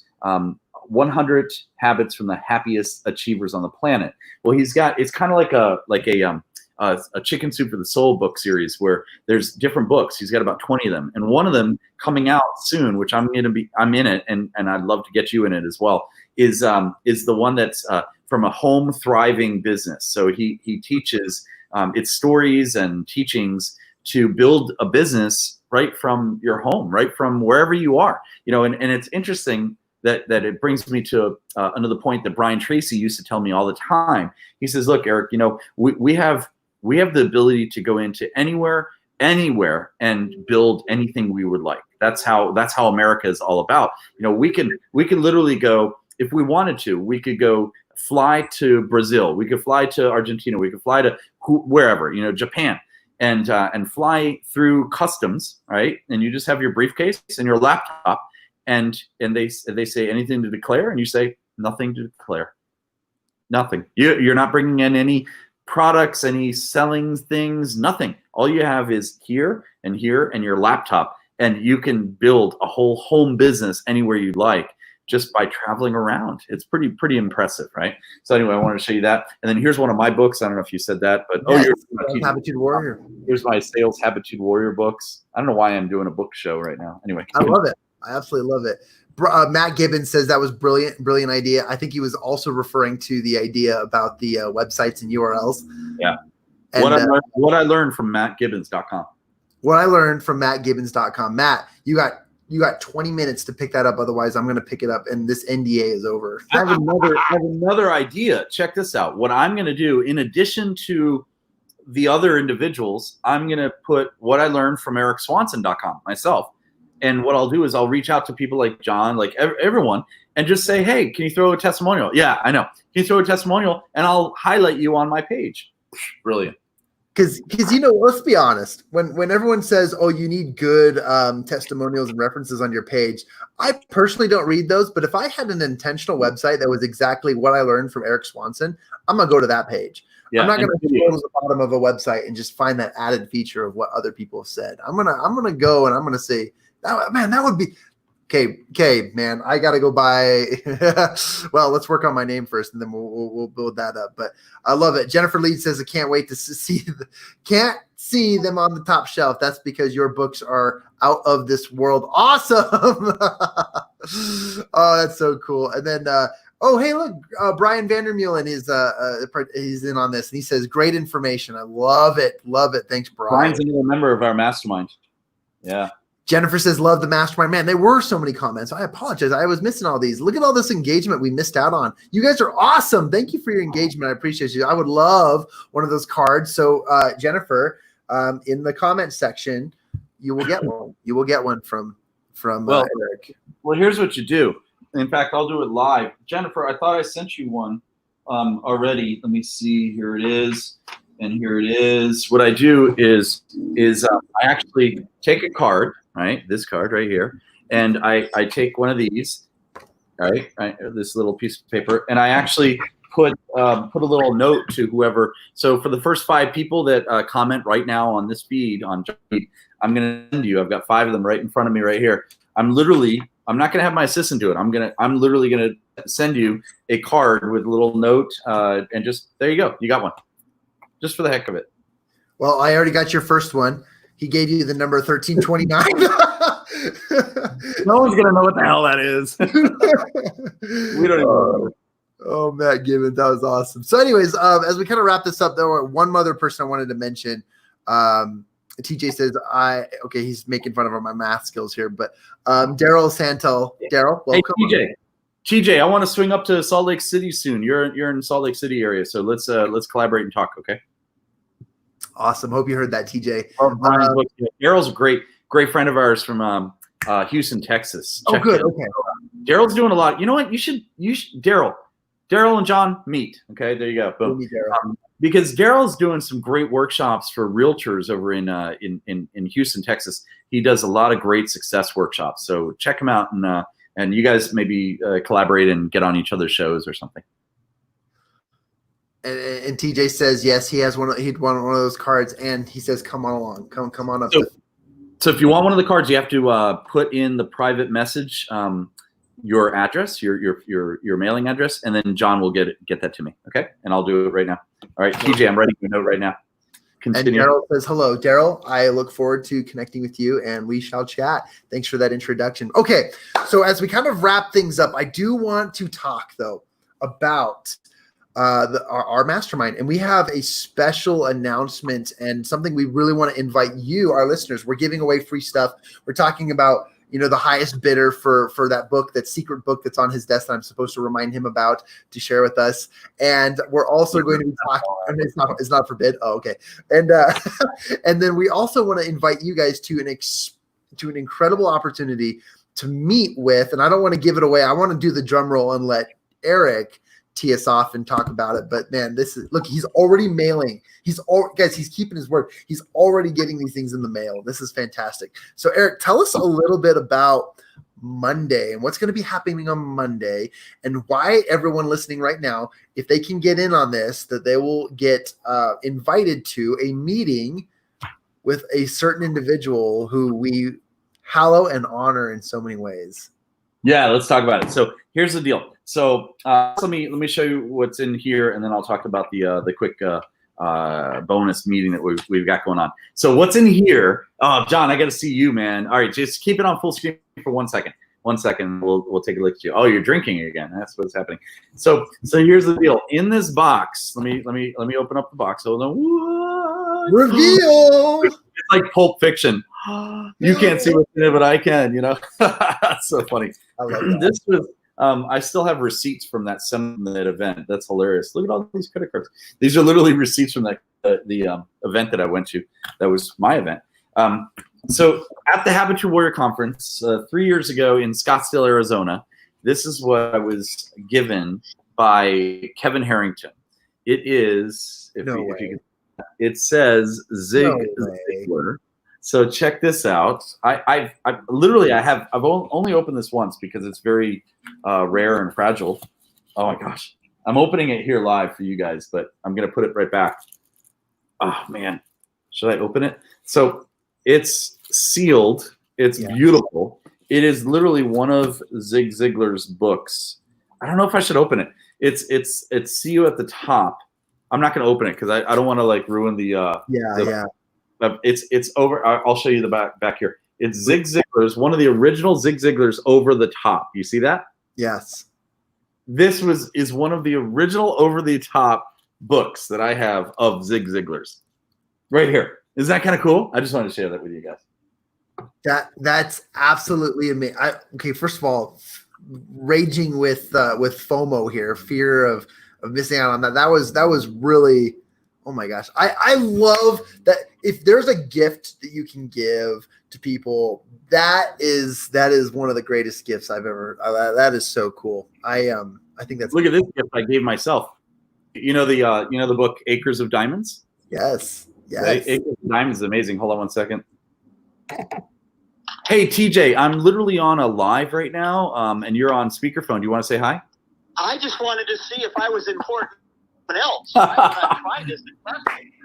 100 habits from the happiest achievers on the planet. Well, it's kind of like a Chicken Soup for the Soul book series where there's different books. He's got about 20 of them, and one of them coming out soon, which I'm in it, and I'd love to get you in it as well. Is the one that's from a home thriving business. So he teaches its stories and teachings to build a business right from your home, right from wherever you are. And it's interesting that it brings me to another point that Brian Tracy used to tell me all the time. He says, look, Eric, we have the ability to go into anywhere, and build anything we would like. That's how America is all about. We can literally go, if we wanted to, we could go fly to Brazil, we could fly to Argentina, we could fly to wherever, Japan, and fly through customs, right? And you just have your briefcase and your laptop, and they say anything to declare, and you say nothing to declare, nothing. You're not bringing in any products, any selling things, nothing. All you have is here and your laptop, and you can build a whole home business anywhere you like just by traveling around. It's pretty impressive, right? So anyway, I wanted to show you that. And then here's one of my books. I don't know if you said that, but Habitude Warrior. Here's my Sales Habitude Warrior books. I don't know why I'm doing a book show right now. Anyway, I love it. I absolutely love it. Matt Gibbons says that was brilliant idea. I think he was also referring to the idea about the websites and URLs. Yeah. And what I learned from mattgibbons.com. What I learned from mattgibbons.com. Matt, you You got 20 minutes to pick that up. Otherwise, I'm going to pick it up and this NDA is over. I have another idea. Check this out. What I'm going to do, in addition to the other individuals, I'm going to put what I learned from erikswanson.com myself. And what I'll do is I'll reach out to people like John, like everyone, and just say, hey, can you throw a testimonial? Yeah, I know. Can you throw a testimonial? And I'll highlight you on my page. Brilliant. Because let's be honest. When everyone says, oh, you need good testimonials and references on your page, I personally don't read those. But if I had an intentional website that was exactly what I learned from Erik Swanson, I'm going to go to that page. Yeah, I'm not going to go to the bottom of a website and just find that added feature of what other people have said. I'm gonna go and I'm gonna say, man, that would be okay, man. I gotta go buy. Well, let's work on my name first, and then we'll build that up. But I love it. Jennifer Lee says, "I can't wait to can't see them on the top shelf." That's because your books are out of this world. Awesome. Oh, that's so cool. And then. Oh, hey, look, Brian Vandermeulen is he's in on this, and he says, great information. I love it. Love it. Thanks, Brian. Brian's a member of our mastermind. Yeah. Jennifer says, love the mastermind. Man, there were so many comments. I apologize. I was missing all these. Look at all this engagement we missed out on. You guys are awesome. Thank you for your engagement. I appreciate you. I would love one of those cards. So, Jennifer, in the comment section, you will get one. You will get one from Erik. Well, here's what you do. In fact, I'll do it live. Jennifer, I thought I sent you one already. Let me see. Here it is. And here it is. What I do is I actually take a card, right? This card right here. And I take one of these, right? This little piece of paper. And I actually put a little note to whoever. So for the first 5 people that comment right now on this feed, I'm going to send you. I've got 5 of them right in front of me right here. I'm not going to have my assistant do it. I'm literally going to send you a card with a little note, and just there you go. You got one, just for the heck of it. Well, I already got your first one. He gave you the number 1329. No one's going to know what the hell that is. We don't even know. Oh, Matt Gibbons, that was awesome. So, anyways, as we kind of wrap this up, there were one other person I wanted to mention. TJ says, he's making fun of my math skills here, but Daryl Santel. Daryl, welcome. Hey, TJ, I want to swing up to Salt Lake City soon. You're in Salt Lake City area, so let's collaborate and talk, okay? Awesome. Hope you heard that, TJ. Daryl's a great friend of ours from Houston, Texas. Oh, good. Okay. Daryl's doing a lot. You know what? You should Daryl and John meet. Okay, there you go. Boom. Because Daryl's doing some great workshops for realtors over in Houston, Texas. He does a lot of great success workshops. So check him out, and you guys maybe collaborate and get on each other's shows or something. And TJ says yes, he'd want one of those cards, and he says come on along, come on up. So if you want one of the cards, you have to put in the private message your address, your mailing address, and then John will get that to me. Okay, and I'll do it right now. All right, TJ, I'm writing your note right now. Continue. And Daryl says, hello, Daryl. I look forward to connecting with you, and we shall chat. Thanks for that introduction. Okay, so as we kind of wrap things up, I do want to talk, though, about our mastermind. And we have a special announcement and something we really want to invite you, our listeners. We're giving away free stuff. We're talking about the highest bidder for that book, that secret book that's on his desk that I'm supposed to remind him about to share with us. And we're also going to be talking, it's not for bid. Oh, okay. And and then we also want to invite you guys to an incredible opportunity to meet with, and I don't want to give it away. I want to do the drum roll and let Erik tee us off and talk about it. But man, look, he's already mailing. He's keeping his word. He's already getting these things in the mail. This is fantastic. So Erik, tell us a little bit about Monday and what's going to be happening on Monday, and why everyone listening right now, if they can get in on this, that they will get invited to a meeting with a certain individual who we hallow and honor in so many ways. Yeah, let's talk about it. So here's the deal. So let me show you what's in here, and then I'll talk about the quick bonus meeting that we've got going on. So what's in here? Oh, John, I got to see you, man. All right, just keep it on full screen for 1 second. 1 second, we'll take a look at you. Oh, you're drinking again. That's what's happening. So here's the deal. In this box, let me open up the box. Hold on. Reveal. like Pulp Fiction. You can't see what's in it, but I can. That's so funny. I love that. This was. I still have receipts from that Summit event. That's hilarious. Look at all these credit cards. These are literally receipts from the event that I went to. That was my event. So at the Habitude Warrior Conference 3 years ago in Scottsdale, Arizona, this is what I was given by Kevin Harrington. It is, it says Zig Ziglar. So check this out. I've only opened this once because it's very rare and fragile. Oh my gosh. I'm opening it here live for you guys, but I'm going to put it right back. Oh man. Should I open it? So it's sealed. It's beautiful. It is literally one of Zig Ziglar's books. I don't know if I should open it. It's see you at the top. I'm not going to open it because I don't want to like ruin the it's over. I'll show you the back here. It's Zig Ziglar's, one of the original Zig Ziglar's over the top. You see that? Yes. This is one of the original over the top books that I have of Zig Ziglar's. Right here. Isn't that kind of cool? I just wanted to share that with you guys. That's absolutely amazing. Okay, first of all, raging with FOMO here, fear of missing out on that. That was really, oh my gosh. I love that. If there's a gift that you can give to people, that is one of the greatest gifts I've ever. That is so cool. I think that's. Look at this gift I gave myself. You know the book Acres of Diamonds? Yes. Yes. Acres of Diamonds is amazing. Hold on one second. Hey TJ, I'm literally on a live right now, and you're on speakerphone. Do you want to say hi? I just wanted to see if I was important than else. I tried this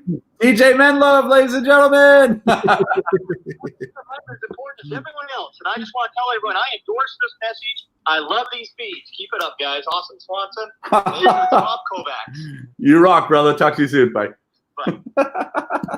in TJ Menlove, ladies and gentlemen. I'm as important as everyone else, and I just want to tell everyone I endorse this message. I love these feeds. Keep it up, guys. Awesome, Swanson. Rob Kovacs. You rock, brother. Talk to you soon. Bye. I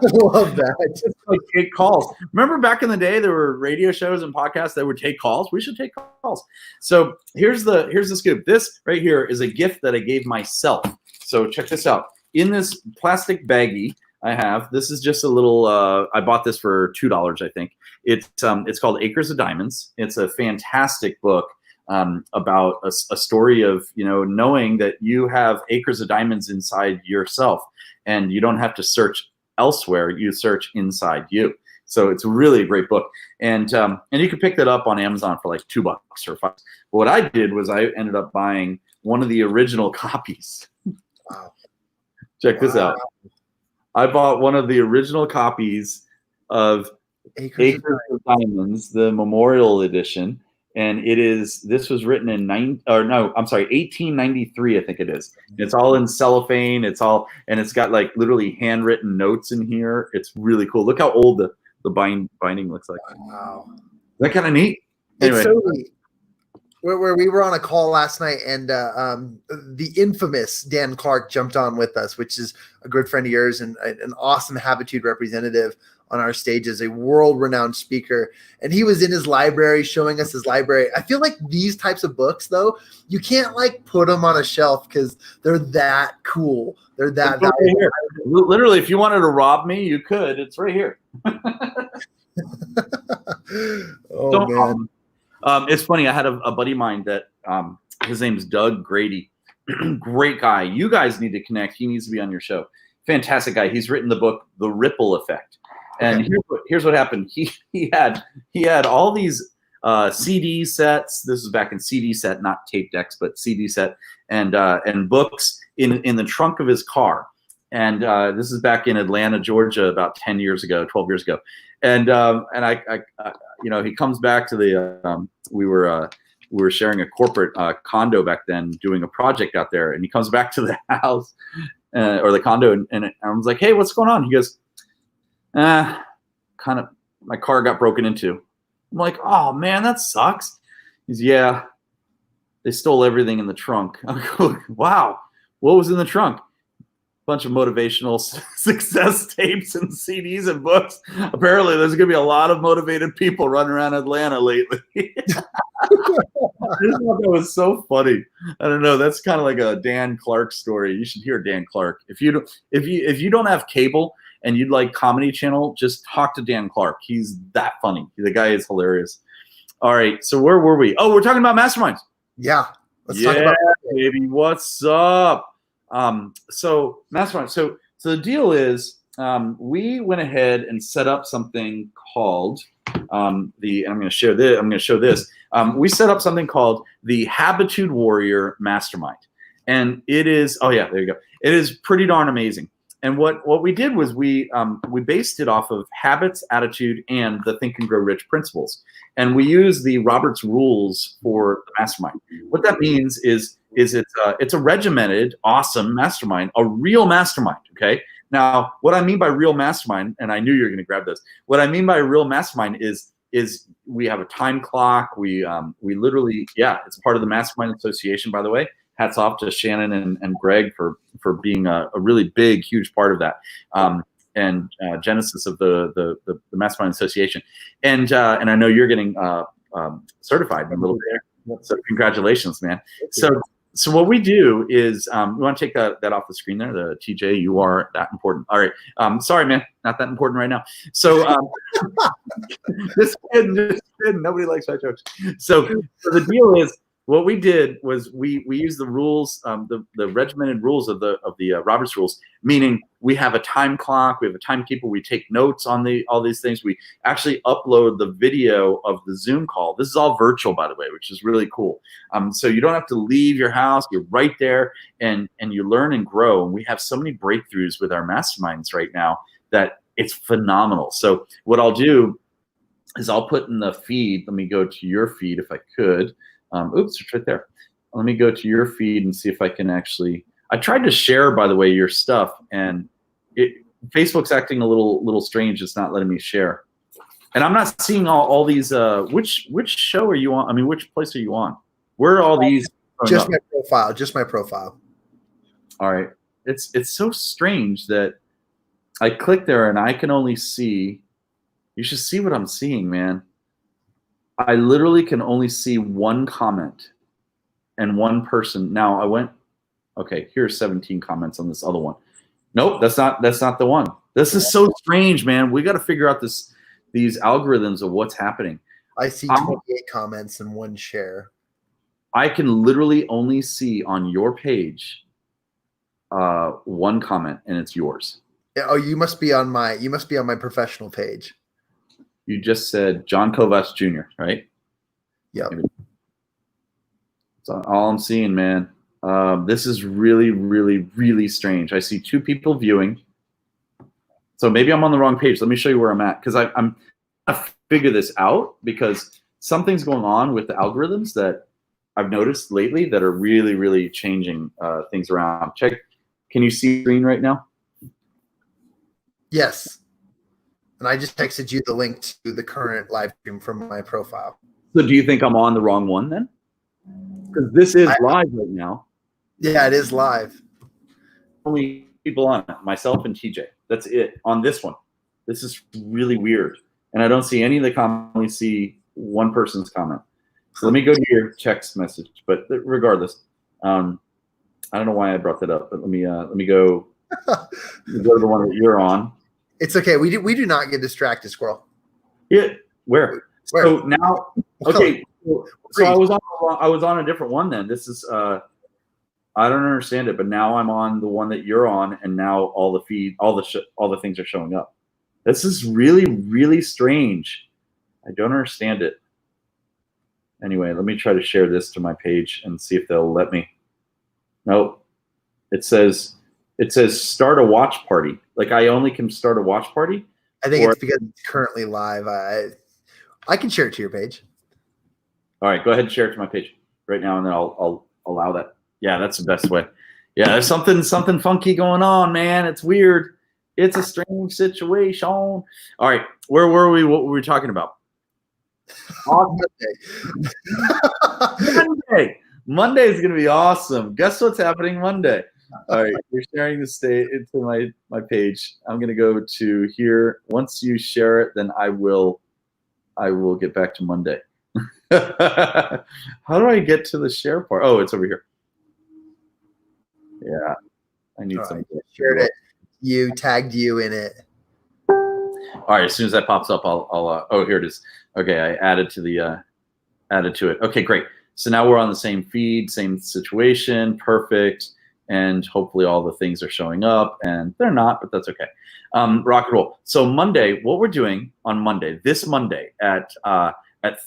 love that. Just like take calls. Remember back in the day, there were radio shows and podcasts that would take calls. We should take calls. So here's the scoop. This right here is a gift that I gave myself. So check this out. In this plastic baggie I have, this is just a little. I bought this for $2, I think. It's called Acres of Diamonds. It's a fantastic book about a story of knowing that you have acres of diamonds inside yourself. And you don't have to search elsewhere. You search inside you. So it's really a great book. And you can pick that up on Amazon for like $2 or $5. But what I did was I ended up buying one of the original copies. Wow. Check this out. I bought one of the original copies of Acres of Diamonds, the Memorial Edition. And this was written in 1893, I think it is. It's all in cellophane. And it's got like literally handwritten notes in here. It's really cool. Look how old the binding looks like. Wow. Is that kind of neat? Anyway. It's so neat. Where we were on a call last night, and the infamous Dan Clark jumped on with us, which is a good friend of yours and an awesome Habitude representative on our stage as a world-renowned speaker. And he was in his library showing us his library. I feel like these types of books, though, you can't like put them on a shelf because they're that cool. They're that valuable. Right, literally, if you wanted to rob me, you could. It's right here. Oh, man. It's funny. I had a buddy of mine that his name's Doug Grady. Great guy. You guys need to connect. He needs to be on your show. Fantastic guy. He's written the book, The Ripple Effect. And here's what happened. He had all these CD sets. This was back in CD set, not tape decks, but CD set, and books in the trunk of his car. And this is back in Atlanta, Georgia, about 10 years ago, 12 years ago. And he comes back to the we were sharing a corporate condo back then, doing a project out there, and he comes back to the house or the condo, and I was like, "Hey, what's going on?" He goes, kind of, my car got broken into. I'm like, "Oh man, that sucks." He's, "Yeah, they stole everything in the trunk." I'm like, "Wow, what was in the trunk?" Bunch of motivational success tapes and CDs and books. Apparently, there's going to be a lot of motivated people running around Atlanta lately. I thought that was so funny. I don't know. That's kind of like a Dan Clark story. You should hear Dan Clark. If you don't have cable and you'd like Comedy Channel, just talk to Dan Clark. He's that funny. The guy is hilarious. All right, so where were we? Oh, we're talking about masterminds. Yeah. Let's talk about it. Baby, what's up? So mastermind. So the deal is, we went ahead and set up something called I'm going to share this. I'm going to show this. We set up something called the Habitude Warrior Mastermind, and it is. Oh yeah, there you go. It is pretty darn amazing. And what we did was we based it off of habits, attitude, and the Think and Grow Rich principles. And we use the Roberts rules for the mastermind. What that means is it's a regimented, awesome mastermind, a real mastermind. Okay. Now, what I mean by real mastermind, and I knew you were going to grab this. What I mean by a real mastermind is we have a time clock. We literally, it's part of the Mastermind Association, by the way. Hats off to Shannon and Greg for being a really big, huge part of that, and genesis of the Mastermind Association. And I know you're getting certified in a little bit. So congratulations, man. So what we do is we want to take that off the screen there. The TJ, you are that important. All right. Sorry, man, not that important right now. So just kidding. Nobody likes my jokes. So the deal is, what we did was we used the rules, the regimented rules of the Roberts rules, meaning we have a time clock, we have a timekeeper, we take notes on all these things. We actually upload the video of the Zoom call. This is all virtual, by the way, which is really cool. So you don't have to leave your house. You're right there, and you learn and grow. And we have so many breakthroughs with our masterminds right now that it's phenomenal. So what I'll do is I'll put in the feed. Let me go to your feed if I could. Oops, it's right there. Let me go to your feed and see if I can actually. I tried to share, by the way, your stuff, and Facebook's acting a little strange. It's not letting me share, and I'm not seeing all these. Which show are you on? I mean, which place are you on? Where are all these? Just my profile. Just my profile. All right. It's so strange that I click there and I can only see. You should see what I'm seeing, man. I literally can only see one comment and one person. Now I went, okay, here's 17 comments on this other one. Nope, that's not the one. This is so strange, man. We got to figure out these algorithms of what's happening. I see 28 comments and one share. I can literally only see on your page one comment, and it's yours. Oh, you must be on my professional page. You just said John Kovacs Jr., right? Yep. That's all I'm seeing, man. This is really, really, really strange. I see two people viewing. So maybe I'm on the wrong page. Let me show you where I'm at, because I'm trying to figure this out, because something's going on with the algorithms that I've noticed lately that are really, really changing things around. Check. Can you see the screen right now? Yes. And I just texted you the link to the current live stream from my profile. So do you think I'm on the wrong one then? Because this is live right now. Yeah, it is live. Only people on it, myself and TJ. That's it on this one. This is really weird. And I don't see any of the comments. I only see one person's comment. So let me go to your text message. But regardless, I don't know why I brought that up. But let me go. Let me go to the one that you're on. It's okay. We do not get distracted, Squirrel. Yeah. Where? So now, okay. So I was on a different one then. This is I don't understand it, but now I'm on the one that you're on, and now all the things are showing up. This is really, really strange. I don't understand it. Anyway, let me try to share this to my page and see if they'll let me. Nope. It says start a watch party. Like I only can start a watch party. I think it's because it's currently live. I can share it to your page. All right, go ahead and share it to my page right now, and then I'll allow that. Yeah, that's the best way. Yeah, there's something funky going on, man. It's weird. It's a strange situation. All right, where were we? What were we talking about? Monday is gonna be awesome. Guess what's happening Monday? All right, you're sharing the state into my page. I'm gonna go to here. Once you share it, then I will get back to Monday. How do I get to the share part? Oh, it's over here. Yeah, I need some. Shared it. You tagged you in it. All right, as soon as that pops up, I'll oh, here it is. Okay, I added to it. Okay, great. So now we're on the same feed, same situation, perfect. And hopefully all the things are showing up, and they're not, but that's okay. Rock and roll. So Monday, what we're doing on Monday, this Monday at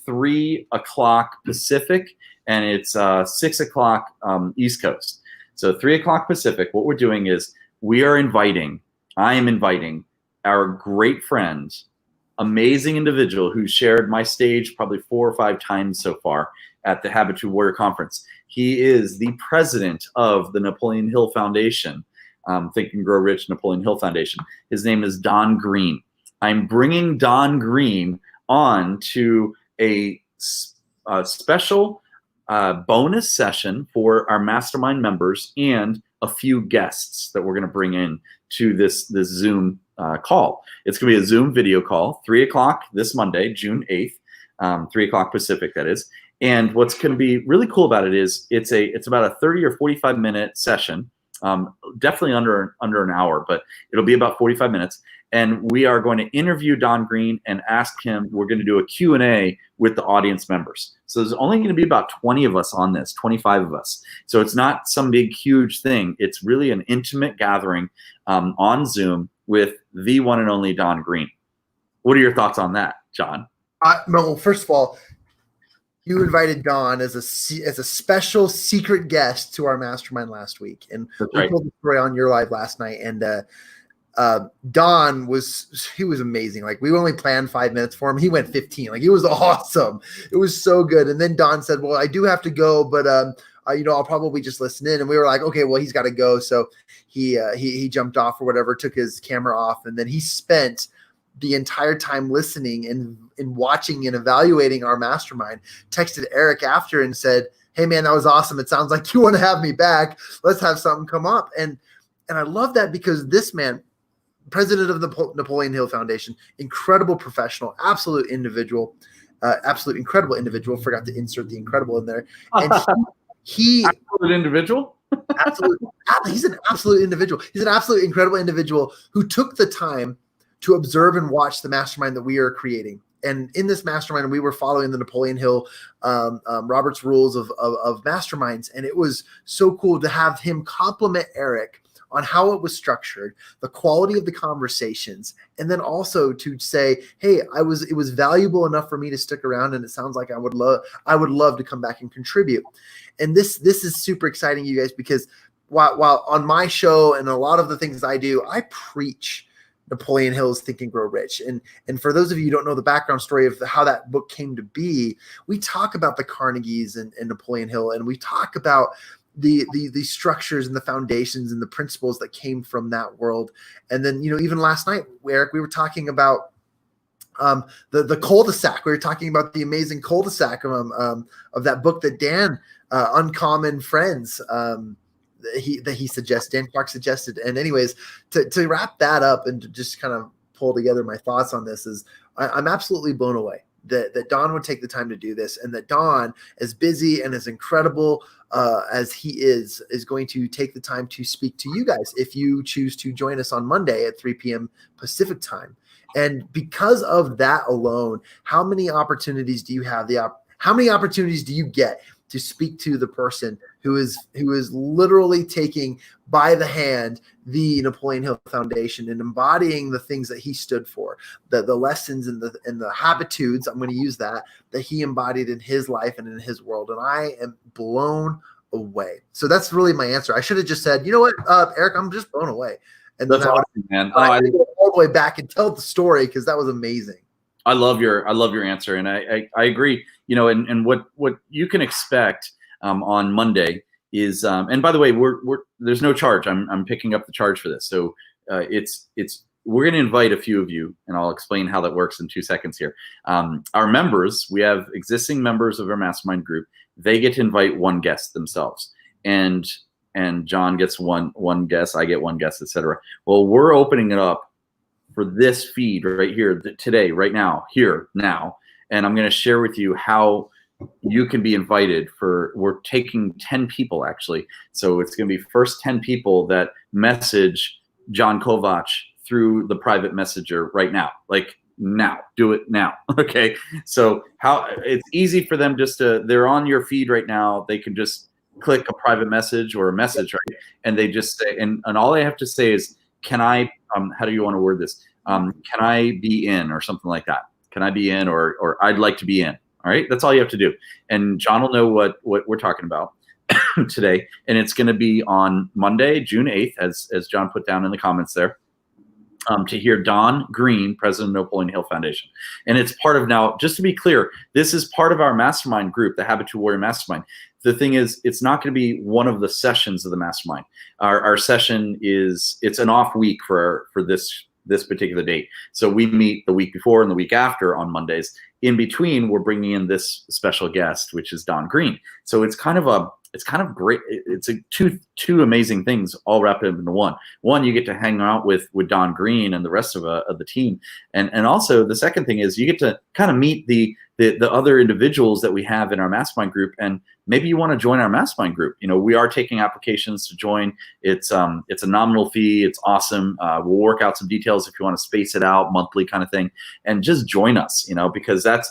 3 o'clock Pacific, and it's 6 o'clock East Coast. So 3 o'clock Pacific, what we're doing is I am inviting our great friend, amazing individual who shared my stage probably 4 or 5 times so far at the Habitude Warrior Conference. He is the president of the Napoleon Hill Foundation, Think and Grow Rich Napoleon Hill Foundation. His name is Don Green. I'm bringing Don Green on to a special bonus session for our mastermind members and a few guests that we're going to bring in to this Zoom call. It's going to be a Zoom video call, 3 o'clock this Monday, June 8th, 3 o'clock Pacific, that is. And what's going to be really cool about it is it's about a 30 or 45-minute session, definitely under an hour, but it'll be about 45 minutes. And we are going to interview Don Green and ask him. We're going to do a Q&A with the audience members. So there's only going to be about 20 of us on this, 25 of us. So it's not some big, huge thing. It's really an intimate gathering on Zoom with the one and only Don Green. What are your thoughts on that, John? Well, first of all, you invited Don as a special secret guest to our mastermind last week, and we told the story on your live last night. And Don was amazing. Like, we only planned 5 minutes for him. He went 15. Like, it was awesome. It was so good. And then Don said, "Well, I do have to go, but I'll probably just listen in." And we were like, "Okay, well, he's got to go." So he jumped off or whatever, took his camera off, and then he spent the entire time listening and watching and evaluating our mastermind. Texted Erik after and said, "Hey man, that was awesome. It sounds like you want to have me back. Let's have something come up." And I love that, because this man, president of the Napoleon Hill Foundation, incredible professional, absolute incredible individual. Forgot to insert the incredible in there. And he absolute individual. He's an absolute individual. He's an absolute incredible individual who took the time to observe and watch the mastermind that we are creating. And in this mastermind, we were following the Napoleon Hill Robert's rules of masterminds. And it was so cool to have him compliment Erik on how it was structured, the quality of the conversations, and then also to say, "Hey, it was valuable enough for me to stick around, and it sounds like I would love to come back and contribute." And this is super exciting, you guys, because while on my show and a lot of the things I do, I preach Napoleon Hill's Think and Grow Rich. And for those of you who don't know the background story of how that book came to be, we talk about the Carnegies and Napoleon Hill, and we talk about the structures and the foundations and the principles that came from that world. And then, even last night, Erik, we were talking about the cul-de-sac. We were talking about the amazing cul-de-sac of that book that Dan, Uncommon Friends, that he suggested, Dan Clark suggested. And anyways, to wrap that up and to just kind of pull together my thoughts on this is I'm absolutely blown away that Don would take the time to do this, and that Don, as busy and as incredible as he is going to take the time to speak to you guys if you choose to join us on Monday at 3 p.m. Pacific time. And because of that alone, how many opportunities do you have? How many opportunities do you get to speak to the person who is literally taking by the hand the Napoleon Hill Foundation and embodying the things that he stood for, the lessons and the habitudes, I'm going to use that he embodied in his life and in his world. And I am blown away. So that's really my answer. I should have just said, "You know what, Erik, I'm just blown away." And then that's awesome, man. I go all the way back and tell the story, because that was amazing. I love your answer, and I agree. And what you can expect on Monday is, and by the way, there's no charge. I'm picking up the charge for this, so we're going to invite a few of you, and I'll explain how that works in 2 seconds here. Our members, we have existing members of our mastermind group. They get to invite one guest themselves, and John gets one guest, I get one guest, etc. Well, we're opening it up for this feed right here today, right now, here, now. And I'm going to share with you how you can be invited we're taking 10 people actually. So it's going to be first 10 people that message John Kovac through the private messenger right now, like now, do it now. Okay. So how it's easy for them they're on your feed right now. They can just click a private message or a message, right? And they just say, and all they have to say is, can I, how do you want to word this? Can I be in, or something like that? Can I be in, or I'd like to be in. All right. That's all you have to do. And John will know what we're talking about today. And it's going to be on Monday, June 8th, as John put down in the comments there. To hear Don Green, president of Napoleon Hill Foundation. And it's part of, now, just to be clear, this is part of our mastermind group, the Habitude Warrior Mastermind. The thing is, it's not going to be one of the sessions of the mastermind. Our session it's an off week for this particular date. So we meet the week before and the week after on Mondays. In between, we're bringing in this special guest, which is Don Green. So it's kind of great. It's two amazing things all wrapped up into one. One, you get to hang out with Don Green and the rest of the team, and also the second thing is you get to kind of meet the other individuals that we have in our mastermind group, and maybe you want to join our mastermind group. You know, we are taking applications to join. It's a nominal fee. It's awesome. We'll work out some details if you want to space it out, monthly kind of thing, and just join us. You know, because that's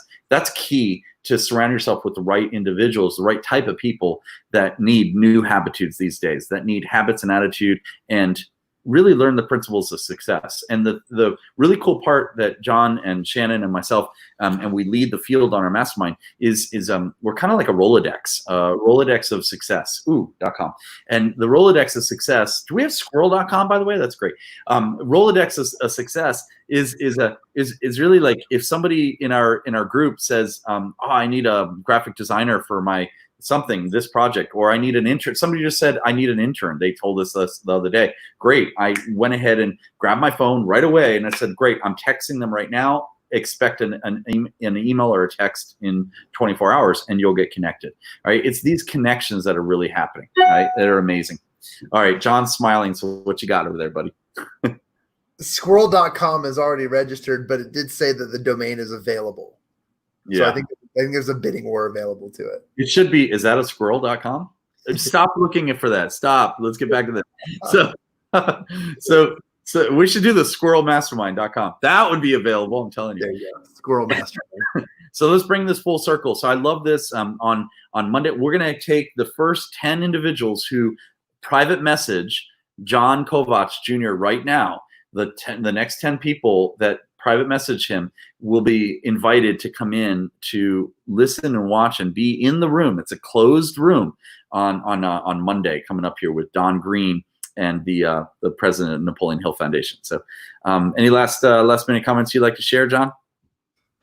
key, to surround yourself with the right individuals, the right type of people that need new habitudes these days, that need habits and attitude, and really learn the principles of success. And the really cool part that John and Shannon and myself, and we lead the field on our mastermind, is we're kind of like a Rolodex of success, .com. And the Rolodex of success, do we have squirrel.com, by the way? That's great. Rolodex of success is really like, if somebody in our group says, I need a graphic designer for my this project, or I need an intern. Somebody just said, I need an intern. They told us this the other day. Great. I went ahead and grabbed my phone right away, and I said, great, I'm texting them right now. Expect an email or a text in 24 hours, and you'll get connected. All right. It's these connections that are really happening, right? That are amazing. All right. John's smiling. So what you got over there, buddy? Squirrel.com is already registered, but it did say that the domain is available. Yeah. So I think there's a bidding war available to it. It should be. Is that a squirrel.com? Stop looking for that. Stop. Let's get back to this. So we should do the squirrelmastermind.com. That would be available. I'm telling you. There you go. Squirrel Mastermind. So let's bring this full circle. So I love this. On Monday, we're going to take the first 10 individuals who private message John Kovacs Jr. right now. The next 10 people that private message him will be invited to come in to listen and watch and be in the room. It's a closed room on Monday, coming up here with Don Green and the president of Napoleon Hill Foundation. So any last minute comments you'd like to share, John?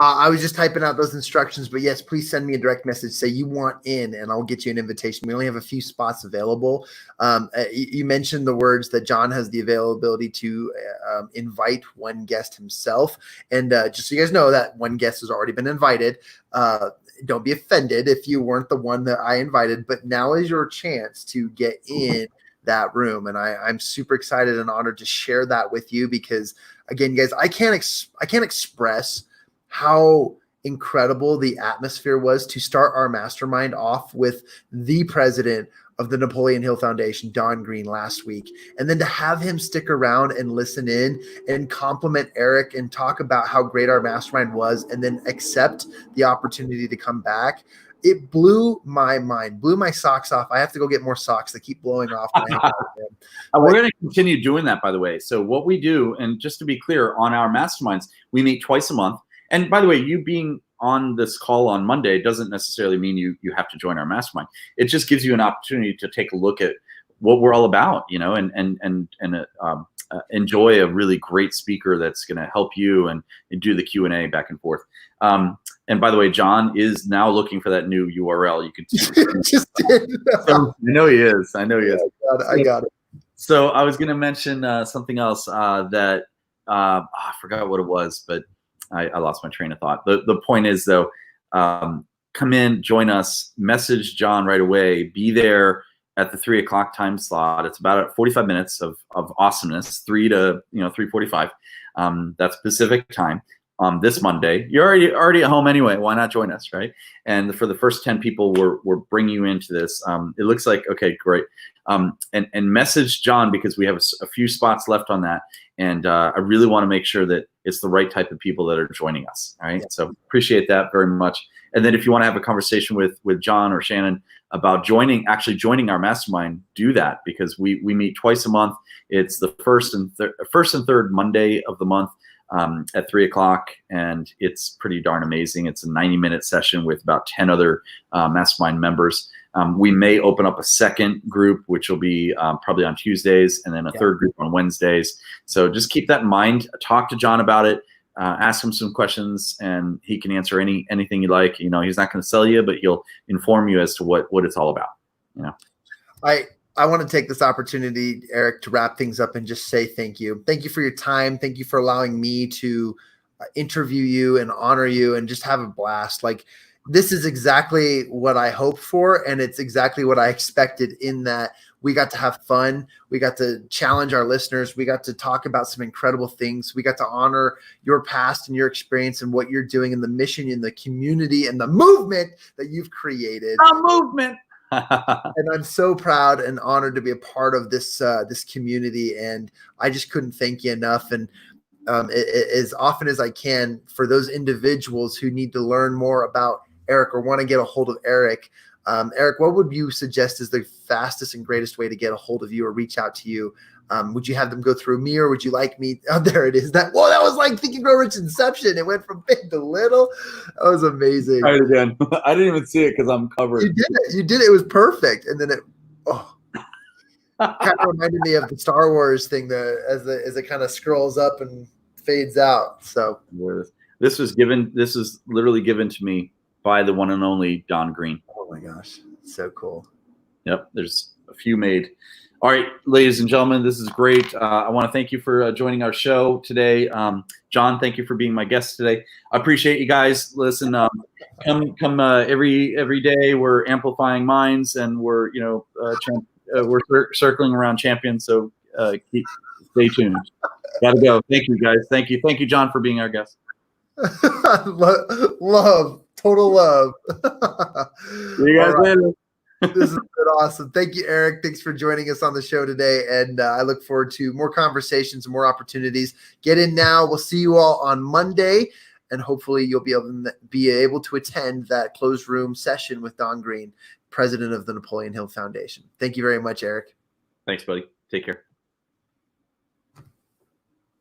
I was just typing out those instructions, but yes, please send me a direct message. Say you want in, and I'll get you an invitation. We only have a few spots available. You mentioned the words that John has the availability to invite one guest himself. And just so you guys know, that one guest has already been invited. Don't be offended if you weren't the one that I invited, but now is your chance to get in that room. And I'm super excited and honored to share that with you, because again, guys, I can't express how incredible the atmosphere was to start our mastermind off with the president of the Napoleon Hill Foundation, Don Green, last week. And then to have him stick around and listen in and compliment Erik and talk about how great our mastermind was, and then accept the opportunity to come back. It blew my mind, blew my socks off. I have to go get more socks. They keep blowing off. We're going to continue doing that, by the way. So what we do, and just to be clear, on our masterminds, we meet twice a month. And by the way, you being on this call on Monday doesn't necessarily mean you have to join our mastermind. It just gives you an opportunity to take a look at what we're all about, you know, and enjoy a really great speaker that's going to help you and do the Q&A back and forth. And by the way, John is now looking for that new URL. You can just did. So, I know he is. I got it. So I was going to mention something else that I forgot what it was, but I lost my train of thought. The point is, though, come in, join us, message John right away, be there at the 3 o'clock time slot. It's about 45 minutes of awesomeness, 3 to 3:45. That's Pacific time. this Monday. You're already at home anyway. Why not join us, right? And for the first 10 people, we're bringing you into this. It looks like, okay, great. And message John, because we have a few spots left on that. And I really want to make sure that it's the right type of people that are joining us. All right. Yeah. So appreciate that very much. And then if you want to have a conversation with John or Shannon about actually joining our mastermind, do that, because we meet twice a month. It's the first and third Monday of the month at 3 o'clock, and it's pretty darn amazing. It's a 90-minute session with about 10 other mastermind members. We may open up a second group, which will be probably on Tuesdays, and then a third group on Wednesdays. So just keep that in mind. Talk to John about it. Ask him some questions, and he can answer anything you like. You know, he's not going to sell you, but he'll inform you as to what it's all about. You know, I want to take this opportunity, Erik, to wrap things up and just say thank you. Thank you for your time. Thank you for allowing me to interview you and honor you and just have a blast. Like, this is exactly what I hoped for, and it's exactly what I expected, in that we got to have fun. We got to challenge our listeners. We got to talk about some incredible things. We got to honor your past and your experience and what you're doing in the mission, in the community, and the movement that you've created. A movement. And I'm so proud and honored to be a part of this community. And I just couldn't thank you enough. And as often as I can, for those individuals who need to learn more about Erik or want to get a hold of Erik, Erik, what would you suggest is the fastest and greatest way to get a hold of you or reach out to you? Would you have them go through me, or would you like me? Oh, there it is. That was like Think and Grow Rich Inception. It went from big to little. That was amazing. Try it again. I didn't even see it because I'm covered. You did it. You did it. It was perfect. And then kind of reminded me of the Star Wars thing, as it kind of scrolls up and fades out. So this is literally given to me by the one and only Don Green. Oh my gosh, so cool. Yep, there's a few made. All right, ladies and gentlemen, this is great. I want to thank you for joining our show today. John, thank you for being my guest today. I appreciate you guys. Listen, come every day. We're amplifying minds, and we're circling around champions. So stay tuned. Gotta go. Thank you, guys. Thank you, John, for being our guest. Love, total love. See you guys later. This has been awesome. Thank you, Erik. Thanks for joining us on the show today. And I look forward to more conversations and more opportunities. Get in now. We'll see you all on Monday. And hopefully you'll be able to attend that closed room session with Don Green, president of the Napoleon Hill Foundation. Thank you very much, Erik. Thanks, buddy. Take care.